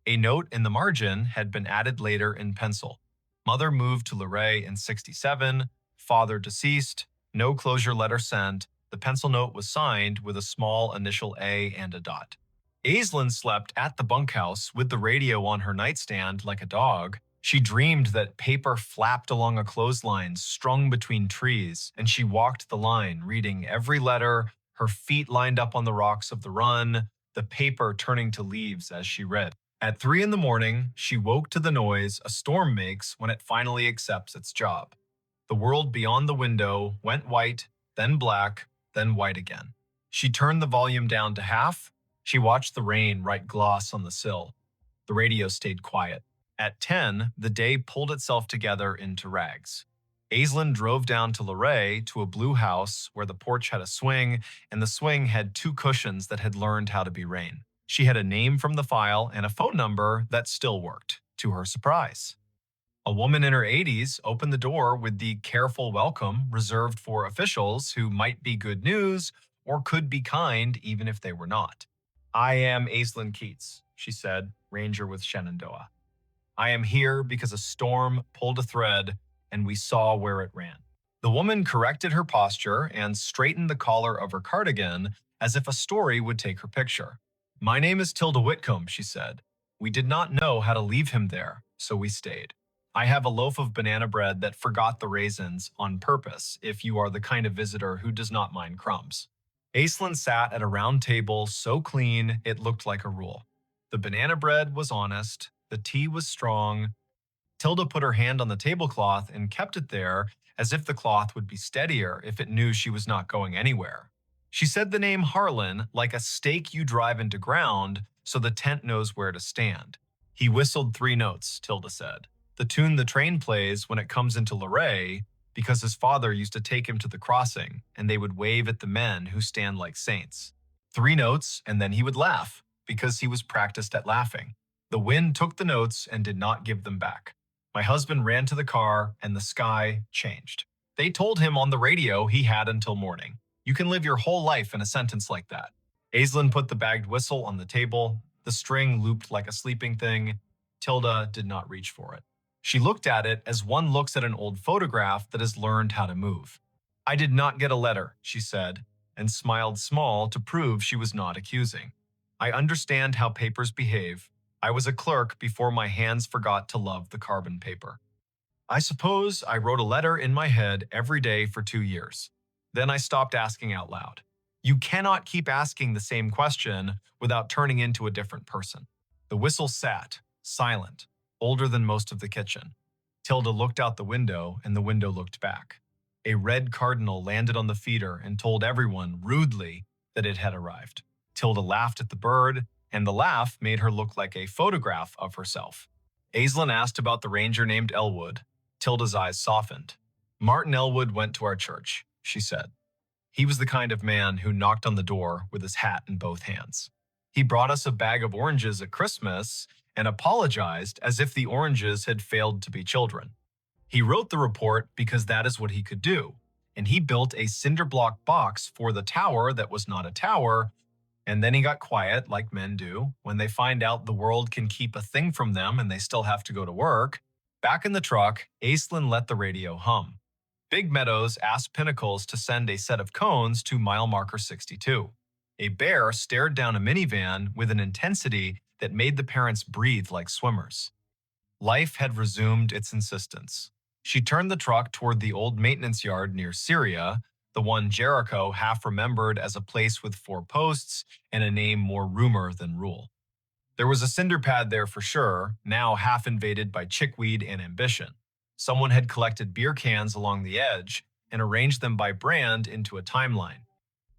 A note in the margin had been added later in pencil. Mother moved to Luray in 67, father deceased, no closure letter sent. The pencil note was signed with a small initial A and a dot. Aislinn slept at the bunkhouse with the radio on her nightstand like a dog. She dreamed that paper flapped along a clothesline strung between trees, and she walked the line, reading every letter, her feet lined up on the rocks of the run, the paper turning to leaves as she read. At 3 in the morning, she woke to the noise a storm makes when it finally accepts its job. The world beyond the window went white, then black, then white again. She turned the volume down to half. She watched the rain write gloss on the sill. The radio stayed quiet. At 10, the day pulled itself together into rags. Aislinn drove down to Luray to a blue house where the porch had a swing, and the swing had 2 cushions that had learned how to be rain. She had a name from the file and a phone number that still worked, to her surprise. A woman in her 80s opened the door with the careful welcome reserved for officials who might be good news or could be kind even if they were not. I am Aislinn Keats, she said, ranger with Shenandoah. I am here because a storm pulled a thread and we saw where it ran. The woman corrected her posture and straightened the collar of her cardigan as if a story would take her picture. My name is Tilda Whitcomb, she said. We did not know how to leave him there, so we stayed. I have a loaf of banana bread that forgot the raisins on purpose if you are the kind of visitor who does not mind crumbs. Aislinn sat at a round table so clean it looked like a rule. The banana bread was honest, the tea was strong. Tilda put her hand on the tablecloth and kept it there as if the cloth would be steadier if it knew she was not going anywhere. She said the name Harlan like a stake you drive into ground so the tent knows where to stand. He whistled 3 notes, Tilda said. The tune the train plays when it comes into Luray, because his father used to take him to the crossing, and they would wave at the men who stand like saints. 3 notes, and then he would laugh, because he was practiced at laughing. The wind took the notes and did not give them back. My husband ran to the car, and the sky changed. They told him on the radio he had until morning. You can live your whole life in a sentence like that. Aislinn put the bagged whistle on the table. The string looped like a sleeping thing. Tilda did not reach for it. She looked at it as one looks at an old photograph that has learned how to move. I did not get a letter, she said, and smiled small to prove she was not accusing. I understand how papers behave. I was a clerk before my hands forgot to love the carbon paper. I suppose I wrote a letter in my head every day for 2 years. Then I stopped asking out loud. You cannot keep asking the same question without turning into a different person. The whistle sat, silent, older than most of the kitchen. Tilda looked out the window, and the window looked back. A red cardinal landed on the feeder and told everyone, rudely, that it had arrived. Tilda laughed at the bird, and the laugh made her look like a photograph of herself. Aislinn asked about the ranger named Elwood. Tilda's eyes softened. Martin Elwood went to our church, she said. He was the kind of man who knocked on the door with his hat in both hands. He brought us a bag of oranges at Christmas and apologized as if the oranges had failed to be children. He wrote the report because that is what he could do, and he built a cinder block box for the tower that was not a tower, and then he got quiet like men do when they find out the world can keep a thing from them and they still have to go to work. Back in the truck, Aislinn let the radio hum. Big Meadows asked Pinnacles to send a set of cones to mile marker 62. A bear stared down a minivan with an intensity that made the parents breathe like swimmers. Life had resumed its insistence. She turned the truck toward the old maintenance yard near Syria, the one Jericho half remembered as a place with 4 posts and a name more rumor than rule. There was a cinder pad there for sure, now half invaded by chickweed and ambition. Someone had collected beer cans along the edge and arranged them by brand into a timeline.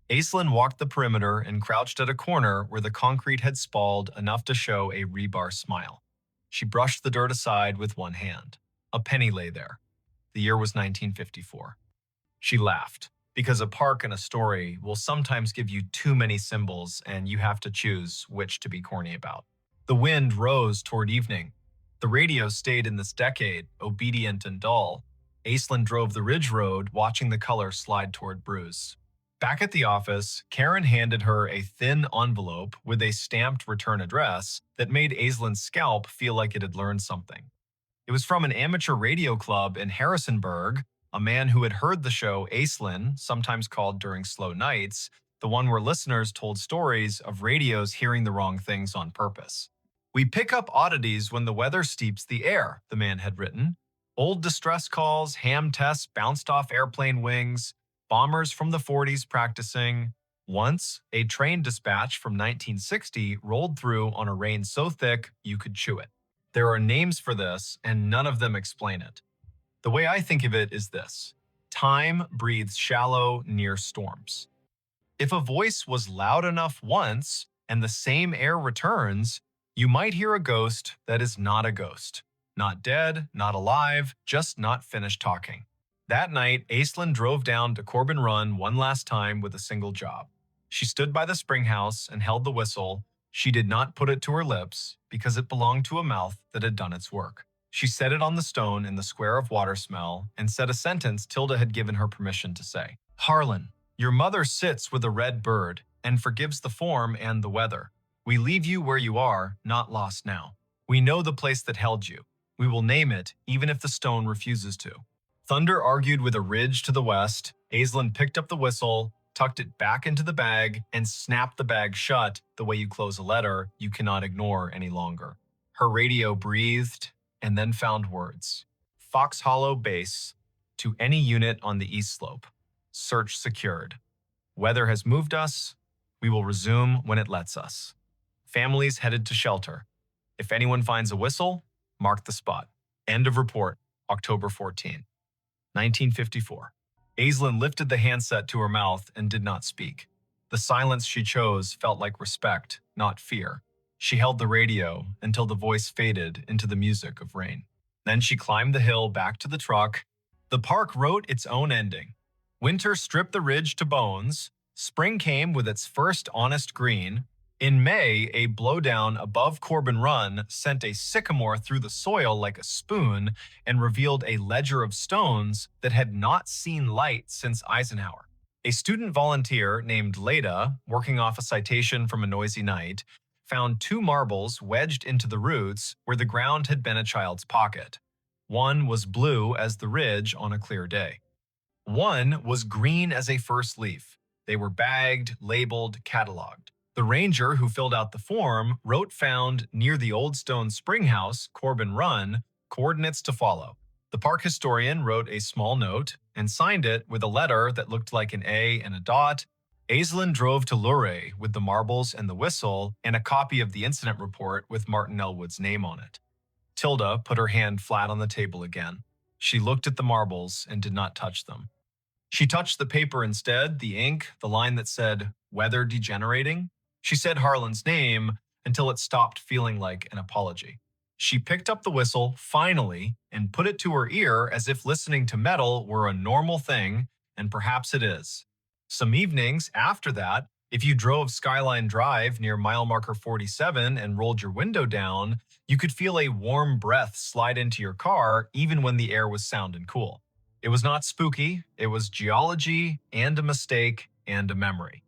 Aislinn walked the perimeter and crouched at a corner where the concrete had spalled enough to show a rebar smile. She brushed the dirt aside with one hand. A penny lay there. The year was 1954. She laughed, because a park and a story will sometimes give you too many symbols and you have to choose which to be corny about. The wind rose toward evening. The radio stayed in this decade, obedient and dull. Aislinn drove the ridge road, watching the color slide toward Bruce. Back at the office, Karen handed her a thin envelope with a stamped return address that made Aislinn's scalp feel like it had learned something. It was from an amateur radio club in Harrisonburg, a man who had heard the show Aislinn, sometimes called During Slow Nights, the one where listeners told stories of radios hearing the wrong things on purpose. "We pick up oddities when the weather steeps the air," the man had written. Old distress calls, ham tests bounced off airplane wings, bombers from the 40s practicing. Once, a train dispatch from 1960 rolled through on a rain so thick you could chew it. There are names for this, and none of them explain it. The way I think of it is this: time breathes shallow near storms. If a voice was loud enough once, and the same air returns, you might hear a ghost that is not a ghost. Not dead, not alive, just not finished talking. That night, Aislinn drove down to Corbin Run one last time with a single job. She stood by the spring house and held the whistle. She did not put it to her lips because it belonged to a mouth that had done its work. She set it on the stone in the square of water smell and said a sentence Tilda had given her permission to say. "Harlan, your mother sits with a red bird and forgives the form and the weather. We leave you where you are, not lost now. We know the place that held you. We will name it, even if the stone refuses to." Thunder argued with a ridge to the west. Aislinn picked up the whistle, tucked it back into the bag, and snapped the bag shut the way you close a letter you cannot ignore any longer. Her radio breathed and then found words. Fox Hollow Base, to any unit on the east slope. Search secured. Weather has moved us. We will resume when it lets us. Families headed to shelter. If anyone finds a whistle, mark the spot. End of report, October 14, 1954. Aislinn lifted the handset to her mouth and did not speak. The silence she chose felt like respect, not fear. She held the radio until the voice faded into the music of rain. Then she climbed the hill back to the truck. The park wrote its own ending. Winter stripped the ridge to bones. Spring came with its first honest green. In May, a blowdown above Corbin Run sent a sycamore through the soil like a spoon and revealed a ledger of stones that had not seen light since Eisenhower. A student volunteer named Leda, working off a citation from a noisy night, found 2 marbles wedged into the roots where the ground had been a child's pocket. One was blue as the ridge on a clear day. One was green as a first leaf. They were bagged, labeled, cataloged. The ranger who filled out the form wrote found near the old stone spring house, Corbin Run, coordinates to follow. The park historian wrote a small note and signed it with a letter that looked like an A and a dot. Aislinn drove to Luray with the marbles and the whistle and a copy of the incident report with Martin Elwood's name on it. Tilda put her hand flat on the table again. She looked at the marbles and did not touch them. She touched the paper instead, the ink, the line that said, "Weather degenerating." She said Harlan's name until it stopped feeling like an apology. She picked up the whistle, finally, and put it to her ear as if listening to metal were a normal thing, and perhaps it is. Some evenings after that, if you drove Skyline Drive near mile marker 47 and rolled your window down, you could feel a warm breath slide into your car even when the air was sound and cool. It was not spooky, it was geology and a mistake and a memory.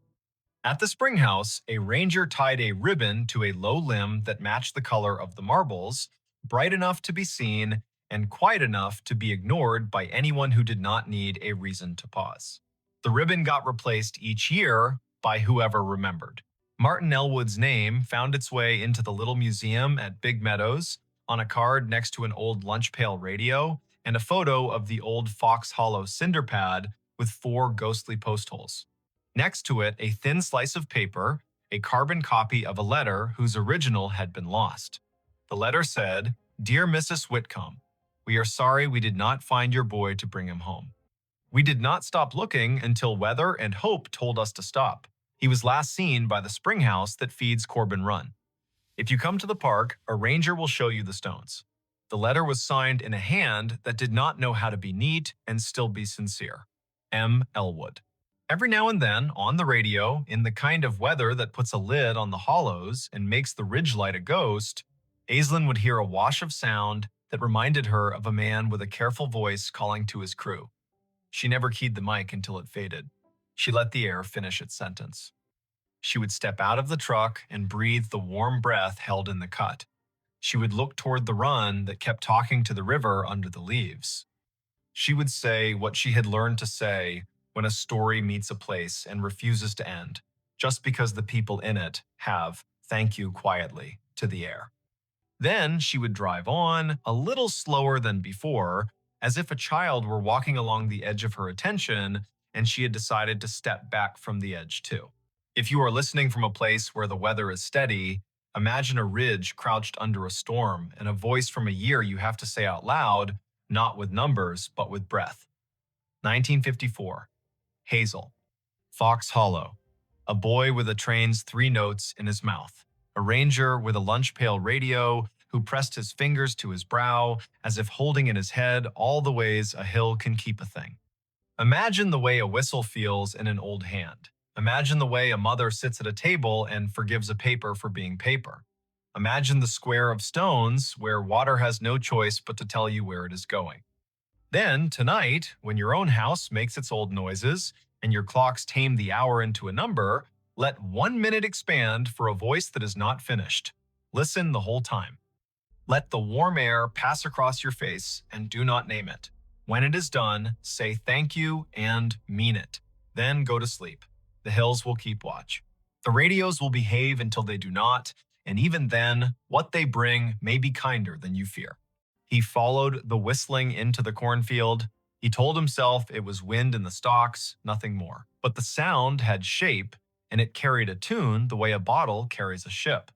At the spring house, a ranger tied a ribbon to a low limb that matched the color of the marbles, bright enough to be seen and quiet enough to be ignored by anyone who did not need a reason to pause. The ribbon got replaced each year by whoever remembered. Martin Elwood's name found its way into the little museum at Big Meadows on a card next to an old lunch pail radio and a photo of the old Fox Hollow cinder pad with 4 ghostly post holes. Next to it, a thin slice of paper, a carbon copy of a letter whose original had been lost. The letter said, "Dear Mrs. Whitcomb, we are sorry we did not find your boy to bring him home. We did not stop looking until weather and hope told us to stop. He was last seen by the spring house that feeds Corbin Run. If you come to the park, a ranger will show you the stones." The letter was signed in a hand that did not know how to be neat and still be sincere. M. Elwood. Every now and then, on the radio, in the kind of weather that puts a lid on the hollows and makes the ridgelight a ghost, Aislinn would hear a wash of sound that reminded her of a man with a careful voice calling to his crew. She never keyed the mic until it faded. She let the air finish its sentence. She would step out of the truck and breathe the warm breath held in the cut. She would look toward the run that kept talking to the river under the leaves. She would say what she had learned to say when a story meets a place and refuses to end, just because the people in it have "thank you quietly" to the air. Then she would drive on, a little slower than before, as if a child were walking along the edge of her attention and she had decided to step back from the edge too. If you are listening from a place where the weather is steady, imagine a ridge crouched under a storm and a voice from a year you have to say out loud, not with numbers, but with breath. 1954. Hazel. Fox Hollow. A boy with a train's 3 notes in his mouth. A ranger with a lunch pail radio who pressed his fingers to his brow as if holding in his head all the ways a hill can keep a thing. Imagine the way a whistle feels in an old hand. Imagine the way a mother sits at a table and forgives a paper for being paper. Imagine the square of stones where water has no choice but to tell you where it is going. Then, tonight, when your own house makes its old noises and your clocks tame the hour into a number, let 1 minute expand for a voice that is not finished. Listen the whole time. Let the warm air pass across your face and do not name it. When it is done, say thank you and mean it. Then go to sleep. The hills will keep watch. The radios will behave until they do not, and even then, what they bring may be kinder than you fear. He followed the whistling into the cornfield. He told himself it was wind in the stalks, nothing more. But the sound had shape, and it carried a tune the way a bottle carries a ship.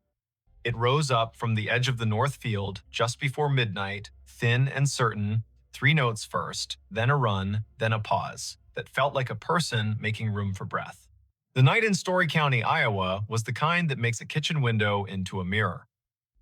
It rose up from the edge of the north field just before midnight, thin and certain, 3 notes first, then a run, then a pause, that felt like a person making room for breath. The night in Story County, Iowa, was the kind that makes a kitchen window into a mirror.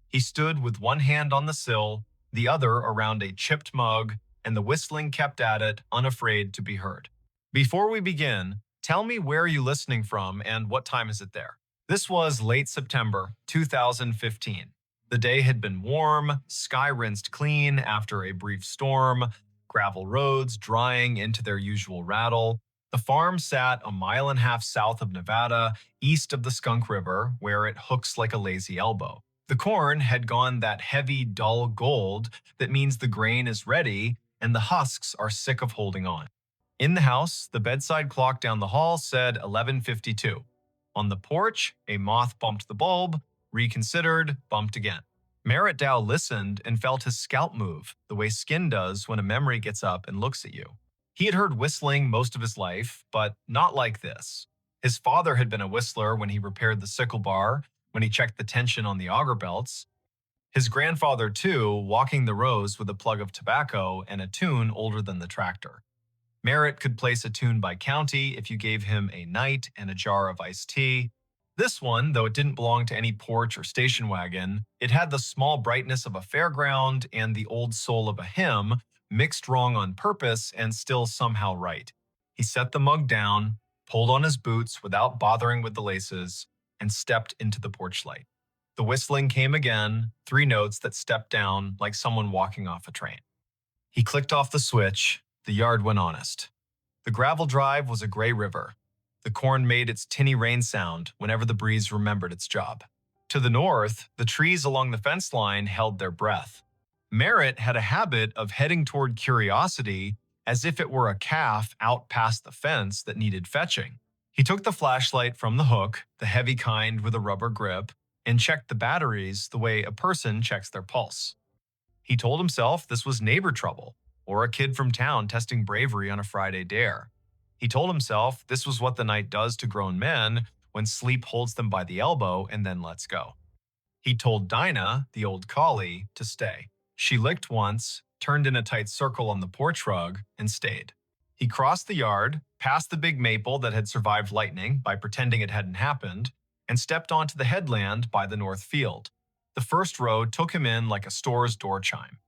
He stood with one hand on the sill, the other around a chipped mug, and the whistling kept at it, unafraid to be heard. Before we begin, tell me where you're listening from and what time is it there? This was late September 2015. The day had been warm, sky rinsed clean after a brief storm, gravel roads drying into their usual rattle. The farm sat 1.5 miles south of Nevada, east of the Skunk River, where it hooks like a lazy elbow. The corn had gone that heavy, dull gold that means the grain is ready and the husks are sick of holding on. In the house, the bedside clock down the hall said 11:52. On the porch, a moth bumped the bulb, reconsidered, bumped again. Merritt Dow listened and felt his scalp move, the way skin does when a memory gets up and looks at you. He had heard whistling most of his life, but not like this. His father had been a whistler when he repaired the sickle bar, when he checked the tension on the auger belts. His grandfather, too, walking the rows with a plug of tobacco and a tune older than the tractor. Merritt could place a tune by county if you gave him a night and a jar of iced tea. This one, though it didn't belong to any porch or station wagon, it had the small brightness of a fairground and the old soul of a hymn, mixed wrong on purpose and still somehow right. He set the mug down, pulled on his boots without bothering with the laces, and stepped into the porch light. The whistling came again, 3 notes that stepped down like someone walking off a train. He clicked off the switch. The yard went honest. The gravel drive was a gray river. The corn made its tinny rain sound whenever the breeze remembered its job. To the north, the trees along the fence line held their breath. Merritt had a habit of heading toward curiosity as if it were a calf out past the fence that needed fetching. He took the flashlight from the hook, the heavy kind with a rubber grip, and checked the batteries the way a person checks their pulse. He told himself this was neighbor trouble, or a kid from town testing bravery on a Friday dare. He told himself this was what the night does to grown men when sleep holds them by the elbow and then lets go. He told Dinah, the old collie, to stay. She licked once, turned in a tight circle on the porch rug, and stayed. He crossed the yard, past the big maple that had survived lightning by pretending it hadn't happened, and stepped onto the headland by the north field. The first road took him in like a store's door chime.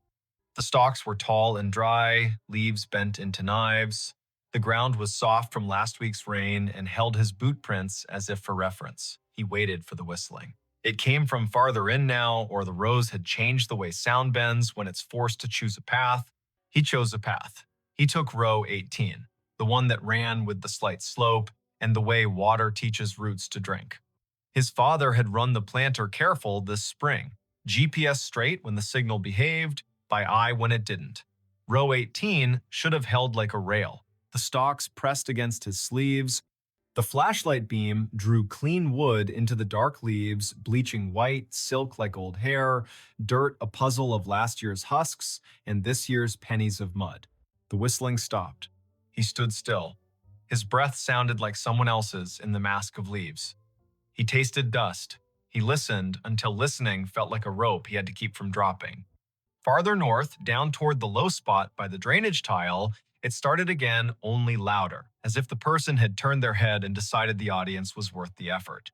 The stalks were tall and dry, leaves bent into knives. The ground was soft from last week's rain and held his boot prints as if for reference. He waited for the whistling. It came from farther in now, or the rose had changed the way sound bends when it's forced to choose a path. He chose a path. He took row 18, the one that ran with the slight slope and the way water teaches roots to drink. His father had run the planter careful this spring, GPS straight when the signal behaved, by eye when it didn't. Row 18 should have held like a rail. The stalks pressed against his sleeves. The flashlight beam drew clean wood into the dark leaves, bleaching white, silk like old hair, dirt a puzzle of last year's husks, and this year's pennies of mud. The whistling stopped. He stood still. His breath sounded like someone else's in the mask of leaves. He tasted dust. He listened until listening felt like a rope he had to keep from dropping. Farther north, down toward the low spot by the drainage tile, it started again, only louder, as if the person had turned their head and decided the audience was worth the effort.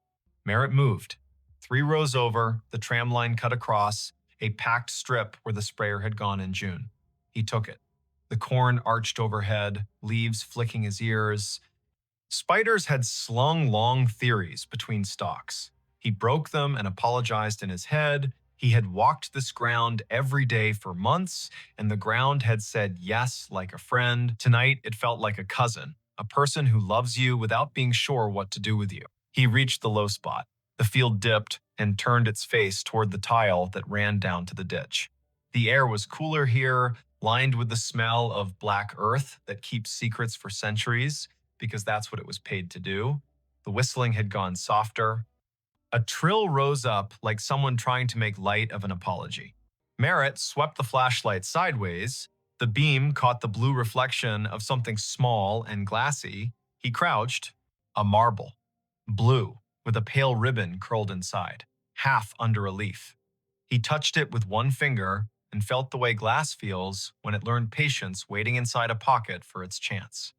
Merritt moved. 3 rows over, the tram line cut across, a packed strip where the sprayer had gone in June. He took it. The corn arched overhead, leaves flicking his ears. Spiders had slung long theories between stalks. He broke them and apologized in his head. He had walked this ground every day for months, and the ground had said yes like a friend. Tonight, it felt like a cousin, a person who loves you without being sure what to do with you. He reached the low spot. The field dipped and turned its face toward the tile that ran down to the ditch. The air was cooler here, lined with the smell of black earth that keeps secrets for centuries, because that's what it was paid to do. The whistling had gone softer. A trill rose up like someone trying to make light of an apology. Merritt swept the flashlight sideways. The beam caught the blue reflection of something small and glassy. He crouched. A marble. Blue, with a pale ribbon curled inside, half under a leaf. He touched it with one finger and felt the way glass feels when it learned patience waiting inside a pocket for its chance.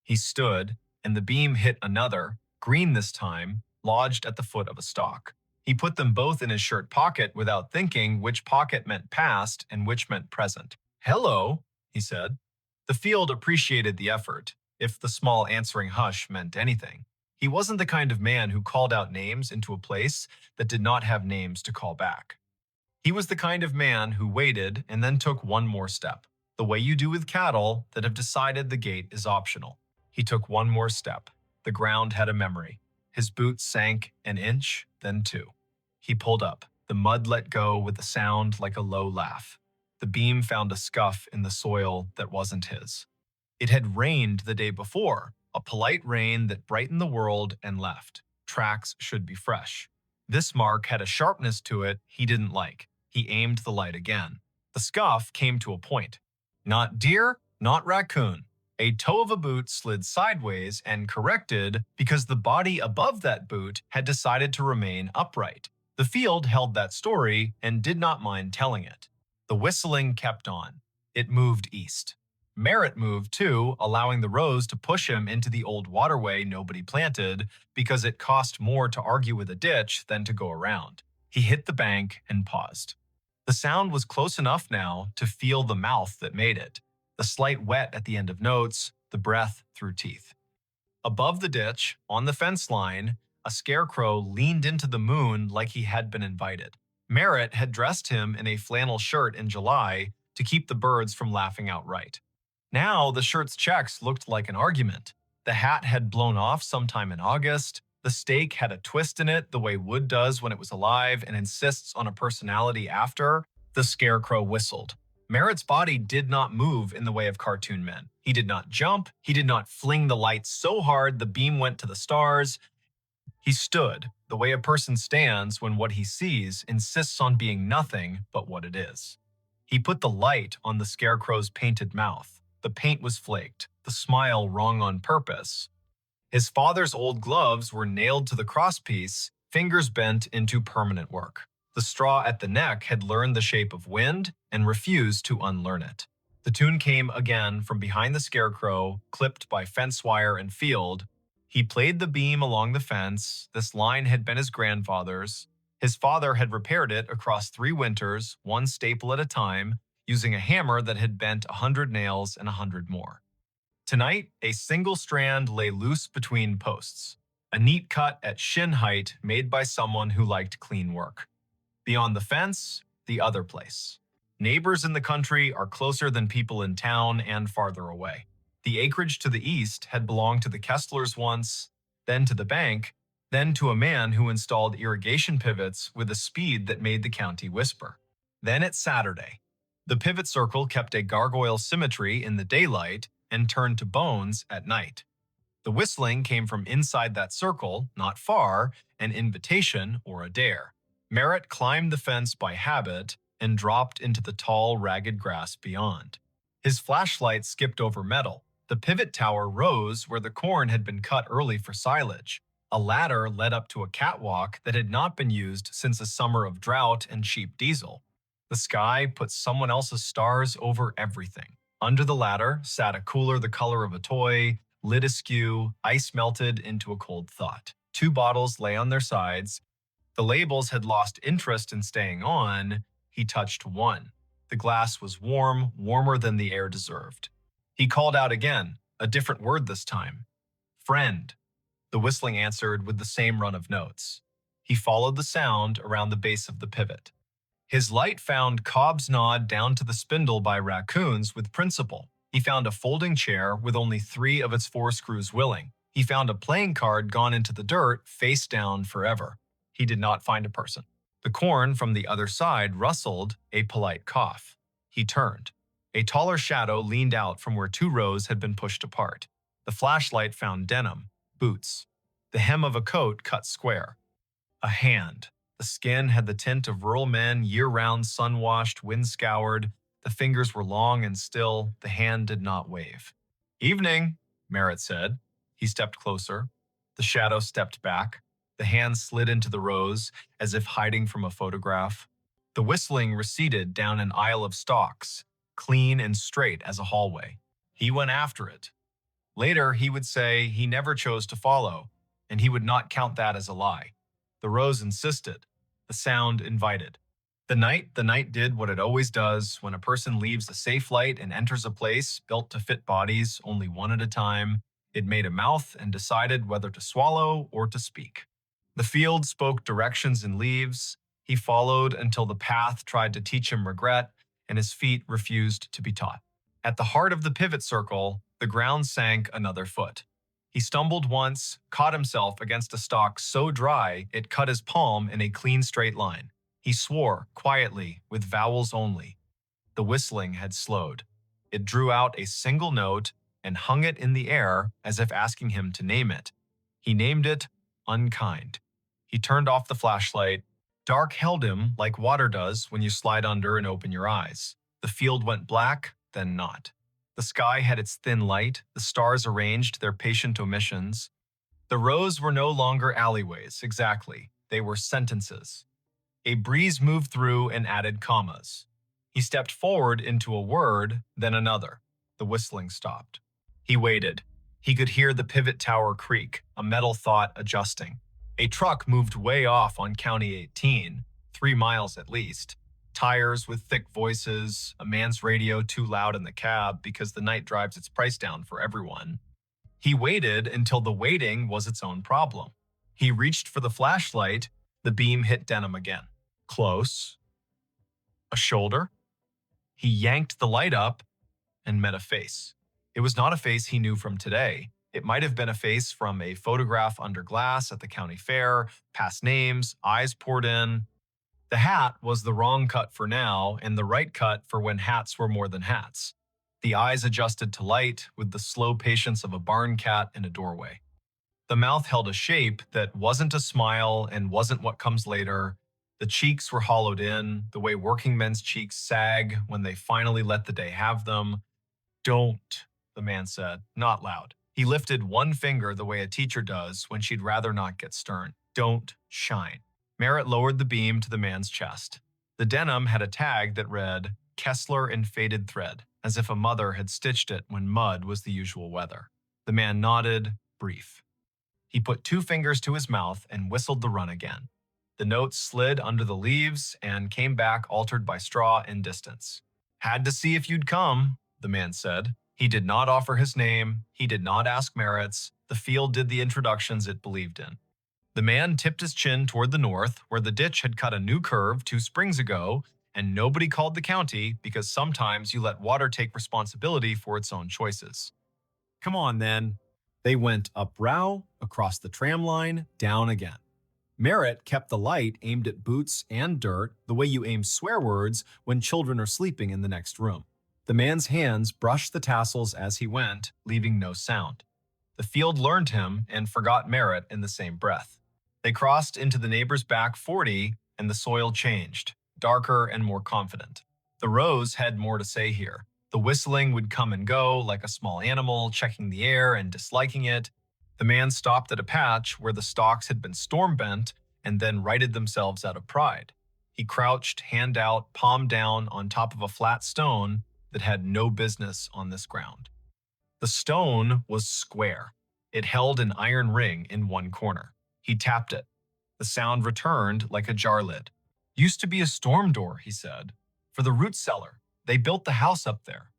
He stood, and the beam hit another, green this time, lodged at the foot of a stalk. He put them both in his shirt pocket without thinking which pocket meant past and which meant present. "Hello," he said. The field appreciated the effort, if the small answering hush meant anything. He wasn't the kind of man who called out names into a place that did not have names to call back. He was the kind of man who waited and then took one more step, the way you do with cattle that have decided the gate is optional. He took one more step. The ground had a memory. His boots sank an inch, then 2. He pulled up. The mud let go with a sound like a low laugh. The beam found a scuff in the soil that wasn't his. It had rained the day before, a polite rain that brightened the world and left. Tracks should be fresh. This mark had a sharpness to it he didn't like. He aimed the light again. The scuff came to a point. Not deer, not raccoon. A toe of a boot slid sideways and corrected because the body above that boot had decided to remain upright. The field held that story and did not mind telling it. The whistling kept on. It moved east. Merritt moved too, allowing the rose to push him into the old waterway nobody planted because it cost more to argue with a ditch than to go around. He hit the bank and paused. The sound was close enough now to feel the mouth that made it, the slight wet at the end of notes, the breath through teeth. Above the ditch, on the fence line, a scarecrow leaned into the moon like he had been invited. Merritt had dressed him in a flannel shirt in July to keep the birds from laughing outright. Now the shirt's checks looked like an argument. The hat had blown off sometime in August. The stake had a twist in it the way wood does when it was alive and insists on a personality after. The scarecrow whistled. Merritt's body did not move in the way of cartoon men. He did not jump. He did not fling the light so hard the beam went to the stars. He stood, the way a person stands when what he sees insists on being nothing but what it is. He put the light on the scarecrow's painted mouth. The paint was flaked, the smile wrong on purpose. His father's old gloves were nailed to the crosspiece, fingers bent into permanent work. The straw at the neck had learned the shape of wind and refused to unlearn it. The tune came again from behind the scarecrow, clipped by fence wire and field. He played the beam along the fence. This line had been his grandfather's. His father had repaired it across 3 winters, one staple at a time, using a hammer that had bent 100 nails and 100 more. Tonight, a single strand lay loose between posts, a neat cut at shin height made by someone who liked clean work. Beyond the fence, the other place. Neighbors in the country are closer than people in town and farther away. The acreage to the east had belonged to the Kesslers once, then to the bank, then to a man who installed irrigation pivots with a speed that made the county whisper. Then it's Saturday. The pivot circle kept a gargoyle symmetry in the daylight and turned to bones at night. The whistling came from inside that circle, not far, an invitation or a dare. Merritt climbed the fence by habit and dropped into the tall, ragged grass beyond. His flashlight skipped over metal. The pivot tower rose where the corn had been cut early for silage. A ladder led up to a catwalk that had not been used since a summer of drought and cheap diesel. The sky put someone else's stars over everything. Under the ladder sat a cooler the color of a toy, lid askew, ice melted into a cold thought. 2 bottles lay on their sides. The labels had lost interest in staying on. He touched one. The glass was warm, warmer than the air deserved. He called out again, a different word this time. Friend. The whistling answered with the same run of notes. He followed the sound around the base of the pivot. His light found Cobb's nod down to the spindle by raccoons with principle. He found a folding chair with only 3 of its 4 screws willing. He found a playing card gone into the dirt, face down forever. He did not find a person. The corn from the other side rustled, a polite cough. He turned. A taller shadow leaned out from where 2 rows had been pushed apart. The flashlight found denim, boots, the hem of a coat cut square. A hand. The skin had the tint of rural men, year-round, sun-washed, wind-scoured. The fingers were long and still. The hand did not wave. Evening, Merritt said. He stepped closer. The shadow stepped back. The hand slid into the rows, as if hiding from a photograph. The whistling receded down an aisle of stalks, clean and straight as a hallway. He went after it. Later, he would say he never chose to follow, and he would not count that as a lie. The rose insisted. The sound invited. The night did what it always does when a person leaves a safe light and enters a place built to fit bodies only one at a time. It made a mouth and decided whether to swallow or to speak. The field spoke directions in leaves. He followed until the path tried to teach him regret, and his feet refused to be taught. At the heart of the pivot circle, the ground sank another foot. He stumbled once, caught himself against a stalk so dry it cut his palm in a clean straight line. He swore, quietly, with vowels only. The whistling had slowed. It drew out a single note and hung it in the air as if asking him to name it. He named it Unkind. He turned off the flashlight. Dark held him like water does when you slide under and open your eyes. The field went black, then not. The sky had its thin light. The stars arranged their patient omissions. The rows were no longer alleyways, exactly. They were sentences. A breeze moved through and added commas. He stepped forward into a word, then another. The whistling stopped. He waited. He could hear the pivot tower creak, a metal thought adjusting. A truck moved way off on County 18, 3 miles at least. Tires with thick voices, a man's radio too loud in the cab because the night drives its price down for everyone. He waited until the waiting was its own problem. He reached for the flashlight. The beam hit Denham again. Close. A shoulder. He yanked the light up and met a face. It was not a face he knew from today. It might have been a face from a photograph under glass at the county fair, past names, eyes poured in. The hat was the wrong cut for now and the right cut for when hats were more than hats. The eyes adjusted to light with the slow patience of a barn cat in a doorway. The mouth held a shape that wasn't a smile and wasn't what comes later. The cheeks were hollowed in, the way working men's cheeks sag when they finally let the day have them. Don't, the man said, not loud. He lifted one finger the way a teacher does when she'd rather not get stern. Don't shine. Merritt lowered the beam to the man's chest. The denim had a tag that read, Kessler in faded thread, as if a mother had stitched it when mud was the usual weather. The man nodded, brief. He put 2 fingers to his mouth and whistled the run again. The notes slid under the leaves and came back altered by straw and distance. Had to see if you'd come, the man said. He did not offer his name. He did not ask Merritt's. The field did the introductions it believed in. The man tipped his chin toward the north, where the ditch had cut a new curve 2 springs ago, and nobody called the county because sometimes you let water take responsibility for its own choices. Come on, then. They went up Row, across the tram line, down again. Merritt kept the light aimed at boots and dirt the way you aim swear words when children are sleeping in the next room. The man's hands brushed the tassels as he went, leaving no sound. The field learned him and forgot Merritt in the same breath. They crossed into the neighbor's back 40, and the soil changed, darker and more confident. The rows had more to say here. The whistling would come and go like a small animal, checking the air and disliking it. The man stopped at a patch where the stalks had been storm-bent and then righted themselves out of pride. He crouched, hand out, palm down on top of a flat stone that had no business on this ground. The stone was square. It held an iron ring in one corner. He tapped it. The sound returned like a jar lid. Used to be a storm door, he said. For the root cellar. They built the house up there.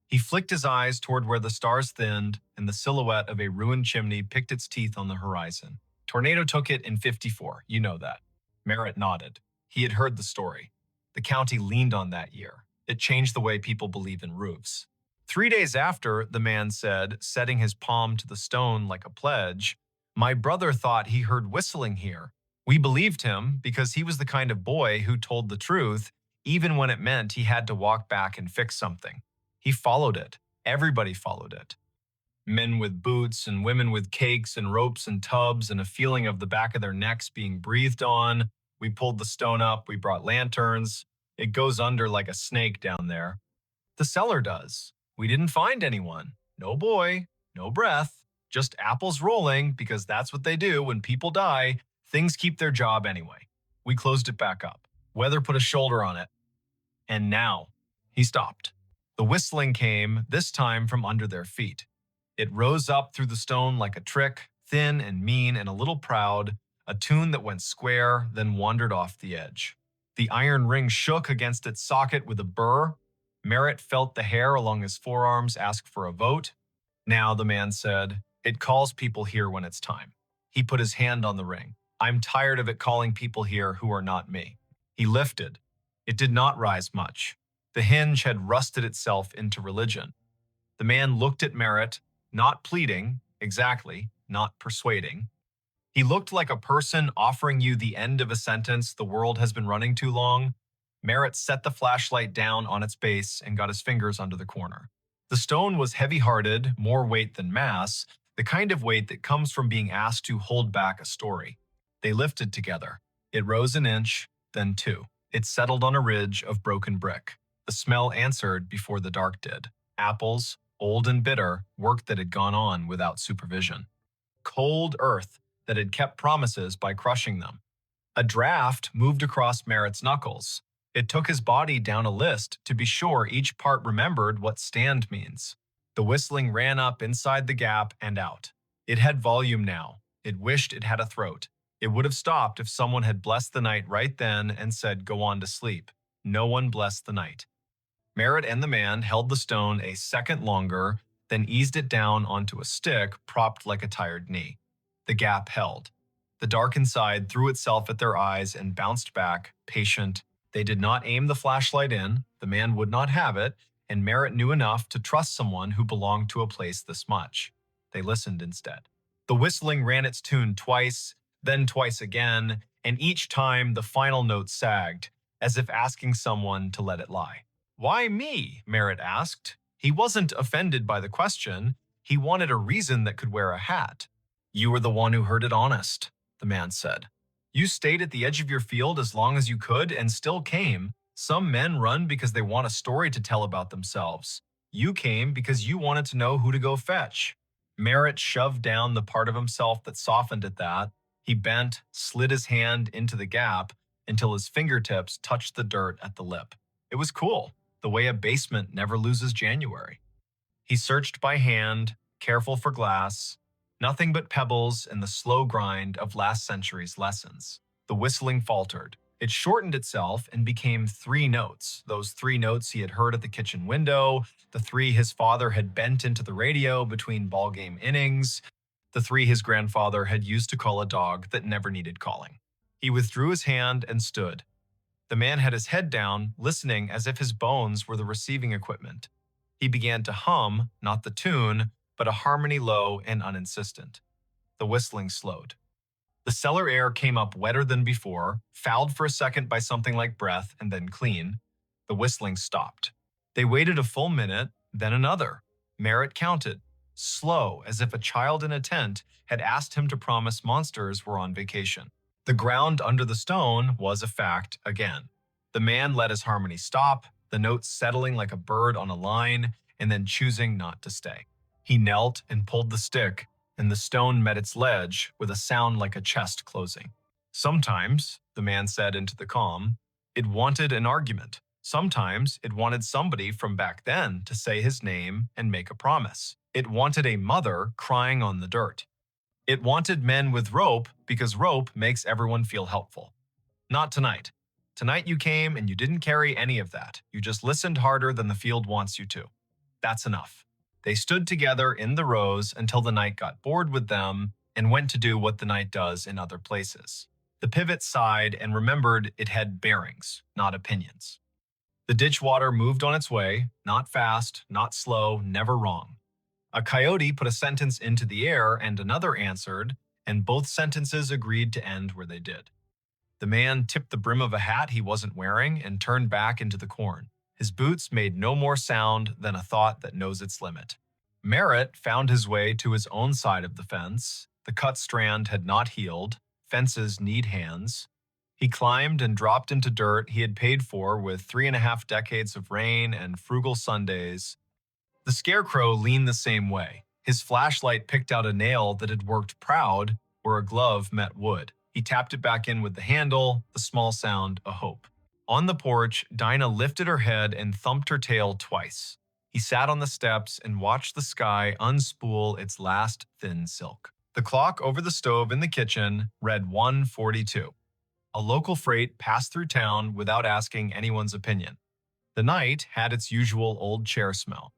He flicked his eyes toward where the stars thinned and the silhouette of a ruined chimney picked its teeth on the horizon. Tornado took it in 54, you know that. Merritt nodded. He had heard the story. The county leaned on that year. It changed the way people believe in roofs. 3 days after, the man said, setting his palm to the stone like a pledge, my brother thought he heard whistling here. We believed him because he was the kind of boy who told the truth, even when it meant he had to walk back and fix something. He followed it. Everybody followed it. Men with boots and women with cakes and ropes and tubs and a feeling of the back of their necks being breathed on. We pulled the stone up. We brought lanterns. It goes under like a snake down there. The cellar does. We didn't find anyone. No boy, no breath, just apples rolling because that's what they do when people die. Things keep their job anyway. We closed it back up. Weather put a shoulder on it. And now, he stopped. The whistling came, this time from under their feet. It rose up through the stone like a trick, thin and mean and a little proud, a tune that went square, then wandered off the edge. The iron ring shook against its socket with a burr. Merritt felt the hair along his forearms ask for a vote. Now, the man said, it calls people here when it's time. He put his hand on the ring. I'm tired of it calling people here who are not me. He lifted. It did not rise much. The hinge had rusted itself into religion. The man looked at Merritt, not pleading, exactly, not persuading. He looked like a person offering you the end of a sentence the world has been running too long. Merritt set the flashlight down on its base and got his fingers under the corner. The stone was heavy-hearted, more weight than mass, the kind of weight that comes from being asked to hold back a story. They lifted together. It rose an inch, then 2. It settled on a ridge of broken brick. The smell answered before the dark did. Apples, old and bitter, work that had gone on without supervision. Cold earth that had kept promises by crushing them. A draft moved across Merritt's knuckles. It took his body down a list to be sure each part remembered what stand means. The whistling ran up inside the gap and out. It had volume now. It wished it had a throat. It would have stopped if someone had blessed the night right then and said, "Go on to sleep." No one blessed the night. Merritt and the man held the stone a second longer, then eased it down onto a stick propped like a tired knee. The gap held. The dark inside threw itself at their eyes and bounced back, patient. They did not aim the flashlight in, the man would not have it, and Merritt knew enough to trust someone who belonged to a place this much. They listened instead. The whistling ran its tune twice, then twice again, and each time the final note sagged, as if asking someone to let it lie. "Why me?" Merritt asked. He wasn't offended by the question. He wanted a reason that could wear a hat. "You were the one who heard it honest," the man said. "You stayed at the edge of your field as long as you could and still came. Some men run because they want a story to tell about themselves. You came because you wanted to know who to go fetch." Merritt shoved down the part of himself that softened at that. He bent, slid his hand into the gap until his fingertips touched the dirt at the lip. It was cool, the way a basement never loses January. He searched by hand, careful for glass, nothing but pebbles and the slow grind of last century's lessons. The whistling faltered. It shortened itself and became 3 notes, those 3 notes he had heard at the kitchen window, the 3 his father had bent into the radio between ballgame innings, the 3 his grandfather had used to call a dog that never needed calling. He withdrew his hand and stood. The man had his head down, listening as if his bones were the receiving equipment. He began to hum, not the tune, but a harmony low and uninsistent. The whistling slowed. The cellar air came up wetter than before, fouled for a second by something like breath, and then clean. The whistling stopped. They waited a full minute, then another. Merritt counted, slow, as if a child in a tent had asked him to promise monsters were on vacation. The ground under the stone was a fact again. The man let his harmony stop, the notes settling like a bird on a line, and then choosing not to stay. He knelt and pulled the stick, and the stone met its ledge with a sound like a chest closing. "Sometimes," the man said into the calm, "it wanted an argument. Sometimes it wanted somebody from back then to say his name and make a promise. It wanted a mother crying on the dirt. It wanted men with rope because rope makes everyone feel helpful. Not tonight. Tonight you came and you didn't carry any of that. You just listened harder than the field wants you to. That's enough." They stood together in the rows until the night got bored with them and went to do what the night does in other places. The pivot sighed and remembered it had bearings, not opinions. The ditch water moved on its way, not fast, not slow, never wrong. A coyote put a sentence into the air and another answered, and both sentences agreed to end where they did. The man tipped the brim of a hat he wasn't wearing and turned back into the corn. His boots made no more sound than a thought that knows its limit. Merritt found his way to his own side of the fence. The cut strand had not healed. Fences need hands. He climbed and dropped into dirt he had paid for with 3.5 decades of rain and frugal Sundays. The scarecrow leaned the same way. His flashlight picked out a nail that had worked proud where a glove met wood. He tapped it back in with the handle, the small sound a hope. On the porch, Dinah lifted her head and thumped her tail twice. He sat on the steps and watched the sky unspool its last thin silk. The clock over the stove in the kitchen read 1:42. A local freight passed through town without asking anyone's opinion. The night had its usual old chair smell.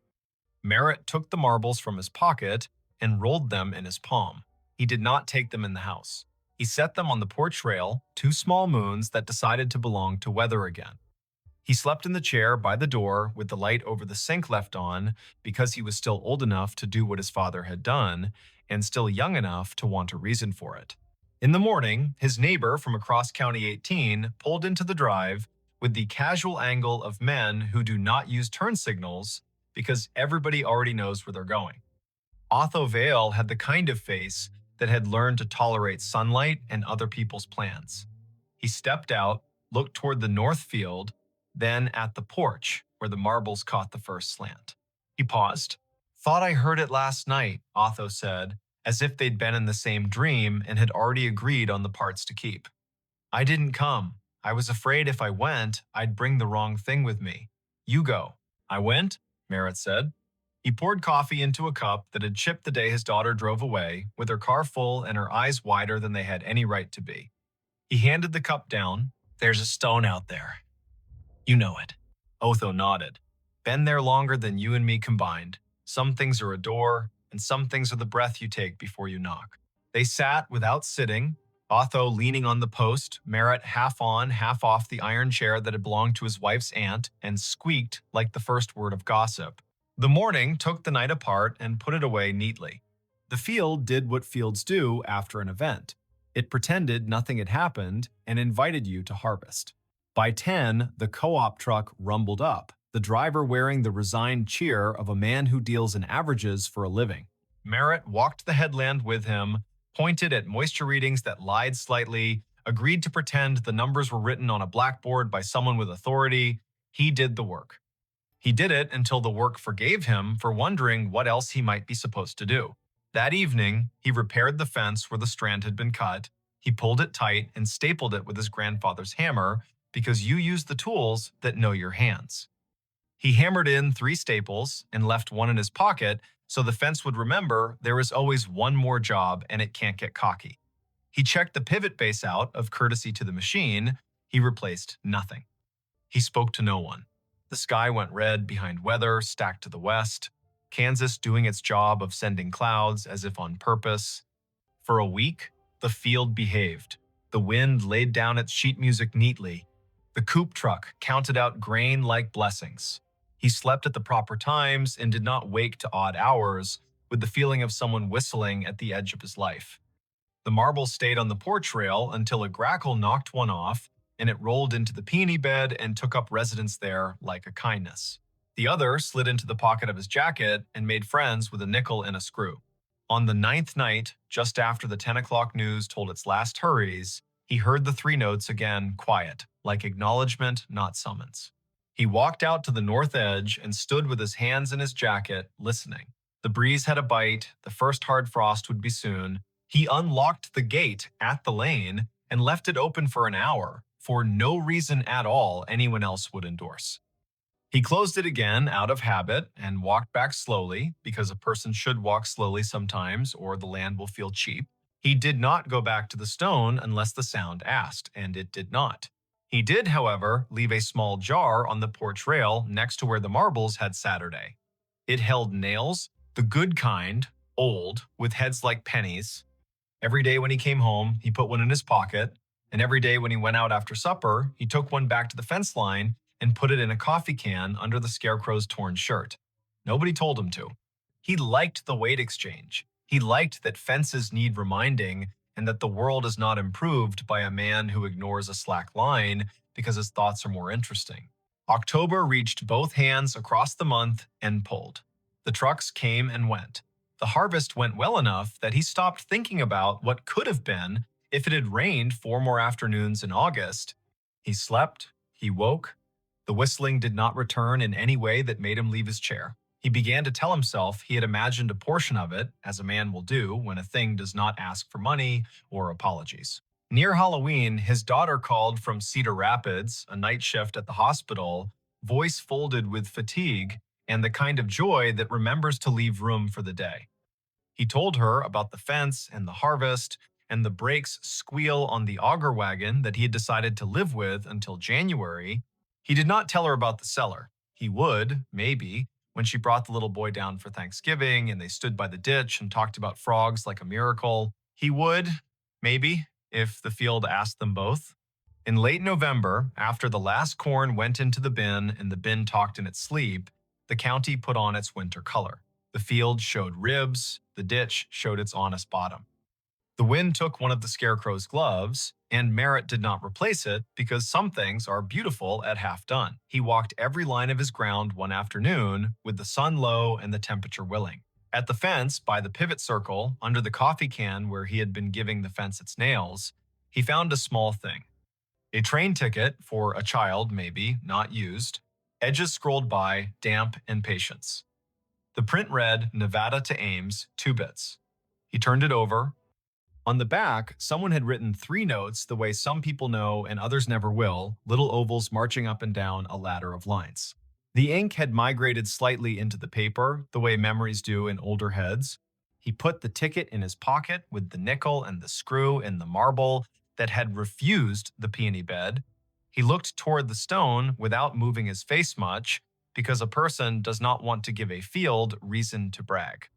Merritt took the marbles from his pocket and rolled them in his palm. He did not take them in the house. He set them on the porch rail, 2 small moons that decided to belong to weather again. He slept in the chair by the door with the light over the sink left on because he was still old enough to do what his father had done and still young enough to want a reason for it. In the morning, his neighbor from across County 18 pulled into the drive with the casual angle of men who do not use turn signals because everybody already knows where they're going. Otho Vale had the kind of face that had learned to tolerate sunlight and other people's plans. He stepped out, looked toward the north field, then at the porch where the marbles caught the first slant. He paused. "Thought I heard it last night," Otho said, as if they'd been in the same dream and had already agreed on the parts to keep. "I didn't come. I was afraid if I went, I'd bring the wrong thing with me. You go." "I went?" Merritt said. He poured coffee into a cup that had chipped the day his daughter drove away, with her car full and her eyes wider than they had any right to be. He handed the cup down. There's a stone out there. You know it. Otho nodded. Been there longer than you and me combined. Some things are a door, and some things are the breath you take before you knock. They sat without sitting, Otho leaning on the post, Merritt half on, half off the iron chair that had belonged to his wife's aunt, and squeaked like the first word of gossip. The morning took the night apart and put it away neatly. The field did what fields do after an event. It pretended nothing had happened and invited you to harvest. By 10, the co-op truck rumbled up, the driver wearing the resigned cheer of a man who deals in averages for a living. Merritt walked the headland with him, pointed at moisture readings that lied slightly, agreed to pretend the numbers were written on a blackboard by someone with authority. He did the work. He did it until the work forgave him for wondering what else he might be supposed to do. That evening, he repaired the fence where the strand had been cut. He pulled it tight and stapled it with his grandfather's hammer because you use the tools that know your hands. He hammered in 3 staples and left one in his pocket so the fence would remember there is always one more job and it can't get cocky. He checked the pivot base out of courtesy to the machine. He replaced nothing. He spoke to no one. The sky went red behind weather stacked to the west, Kansas doing its job of sending clouds as if on purpose. For a week, the field behaved. The wind laid down its sheet music neatly. The coupe truck counted out grain like blessings. He slept at the proper times and did not wake to odd hours with the feeling of someone whistling at the edge of his life. The marbles stayed on the porch rail until a grackle knocked one off and it rolled into the peony bed and took up residence there like a kindness. The other slid into the pocket of his jacket and made friends with a nickel and a screw. On the 9th night, just after the 10 o'clock news told its last hurries, he heard the 3 notes again quiet, like acknowledgement, not summons. He walked out to the north edge and stood with his hands in his jacket, listening. The breeze had a bite, the first hard frost would be soon. He unlocked the gate at the lane and left it open for an hour, for no reason at all anyone else would endorse. He closed it again out of habit and walked back slowly, because a person should walk slowly sometimes or the land will feel cheap. He did not go back to the stone unless the sound asked, and it did not. He did, however, leave a small jar on the porch rail next to where the marbles had Saturday. It held nails, the good kind, old, with heads like pennies. Every day when he came home, he put one in his pocket, and every day when he went out after supper, he took one back to the fence line and put it in a coffee can under the scarecrow's torn shirt. Nobody told him to. He liked the weight exchange. He liked that fences need reminding and that the world is not improved by a man who ignores a slack line because his thoughts are more interesting. October reached both hands across the month and pulled. The trucks came and went. The harvest went well enough that he stopped thinking about what could have been if it had rained 4 more afternoons in August. He slept, he woke. The whistling did not return in any way that made him leave his chair. He began to tell himself he had imagined a portion of it, as a man will do when a thing does not ask for money or apologies. Near Halloween, his daughter called from Cedar Rapids, a night shift at the hospital, voice folded with fatigue and the kind of joy that remembers to leave room for the day. He told her about the fence and the harvest and the brakes squeal on the auger wagon that he had decided to live with until January. He did not tell her about the cellar. He would, maybe, when she brought the little boy down for Thanksgiving and they stood by the ditch and talked about frogs like a miracle. He would, maybe, if the field asked them both. In late November, after the last corn went into the bin and the bin talked in its sleep, the county put on its winter color. The field showed ribs, the ditch showed its honest bottom. The wind took one of the scarecrow's gloves, and Merritt did not replace it because some things are beautiful at half done. He walked every line of his ground one afternoon with the sun low and the temperature willing. At the fence, by the pivot circle, under the coffee can where he had been giving the fence its nails, he found a small thing. A train ticket for a child, maybe, not used. Edges scrolled by, damp and patience. The print read, Nevada to Ames, 2 bits. He turned it over. On the back, someone had written 3 notes the way some people know and others never will, little ovals marching up and down a ladder of lines. The ink had migrated slightly into the paper, the way memories do in older heads. He put the ticket in his pocket with the nickel and the screw in the marble that had refused the peony bed. He looked toward the stone without moving his face much, because a person does not want to give a field reason to brag.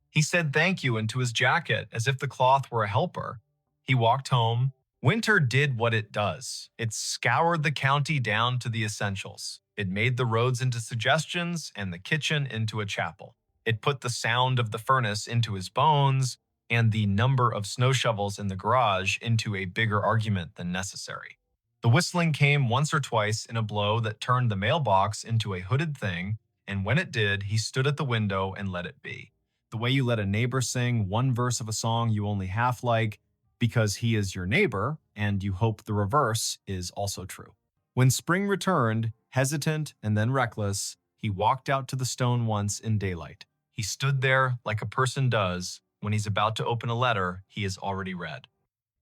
He said thank you into his jacket as if the cloth were a helper. He walked home. Winter did what it does. It scoured the county down to the essentials. It made the roads into suggestions and the kitchen into a chapel. It put the sound of the furnace into his bones and the number of snow shovels in the garage into a bigger argument than necessary. The whistling came once or twice in a blow that turned the mailbox into a hooded thing, and when it did, he stood at the window and let it be. The way you let a neighbor sing one verse of a song you only half like because he is your neighbor, and you hope the reverse is also true. When spring returned, hesitant and then reckless, he walked out to the stone once in daylight. He stood there like a person does when he's about to open a letter he has already read.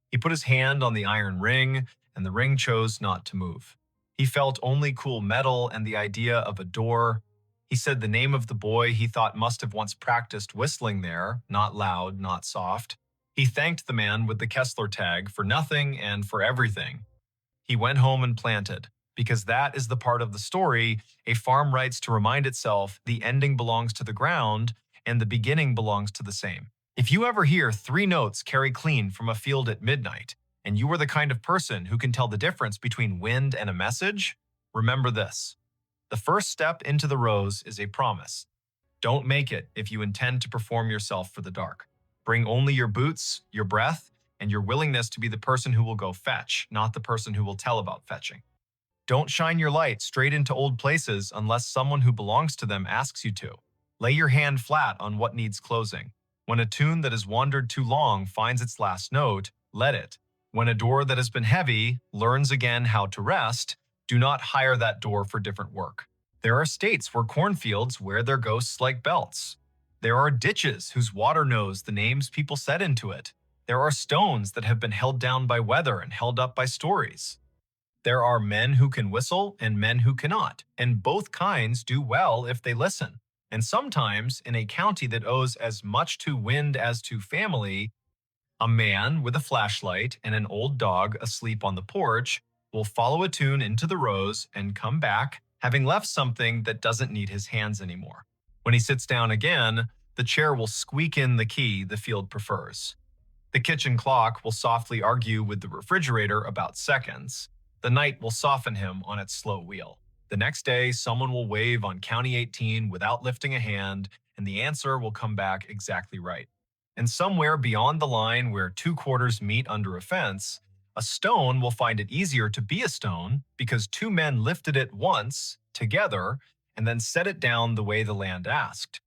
He put his hand on the iron ring, and the ring chose not to move. He felt only cool metal and the idea of a door. He said the name of the boy he thought must have once practiced whistling there, not loud, not soft. He thanked the man with the Kessler tag for nothing and for everything. He went home and planted, because that is the part of the story a farm writes to remind itself the ending belongs to the ground and the beginning belongs to the same. If you ever hear 3 notes carry clean from a field at midnight, and you are the kind of person who can tell the difference between wind and a message, remember this. The first step into the rose is a promise. Don't make it if you intend to perform yourself for the dark. Bring only your boots, your breath, and your willingness to be the person who will go fetch, not the person who will tell about fetching. Don't shine your light straight into old places unless someone who belongs to them asks you to. Lay your hand flat on what needs closing. When a tune that has wandered too long finds its last note, let it. When a door that has been heavy learns again how to rest, do not hire that door for different work. There are states where cornfields wear their ghosts like belts. There are ditches whose water knows the names people set into it. There are stones that have been held down by weather and held up by stories. There are men who can whistle and men who cannot, and both kinds do well if they listen. And sometimes, in a county that owes as much to wind as to family, a man with a flashlight and an old dog asleep on the porch will follow a tune into the rose and come back, having left something that doesn't need his hands anymore. When he sits down again, the chair will squeak in the key the field prefers. The kitchen clock will softly argue with the refrigerator about seconds. The night will soften him on its slow wheel. The next day, someone will wave on County 18 without lifting a hand, and the answer will come back exactly right. And somewhere beyond the line where 2 quarters meet under a fence, a stone will find it easier to be a stone because 2 men lifted it once, together, and then set it down the way the land asked.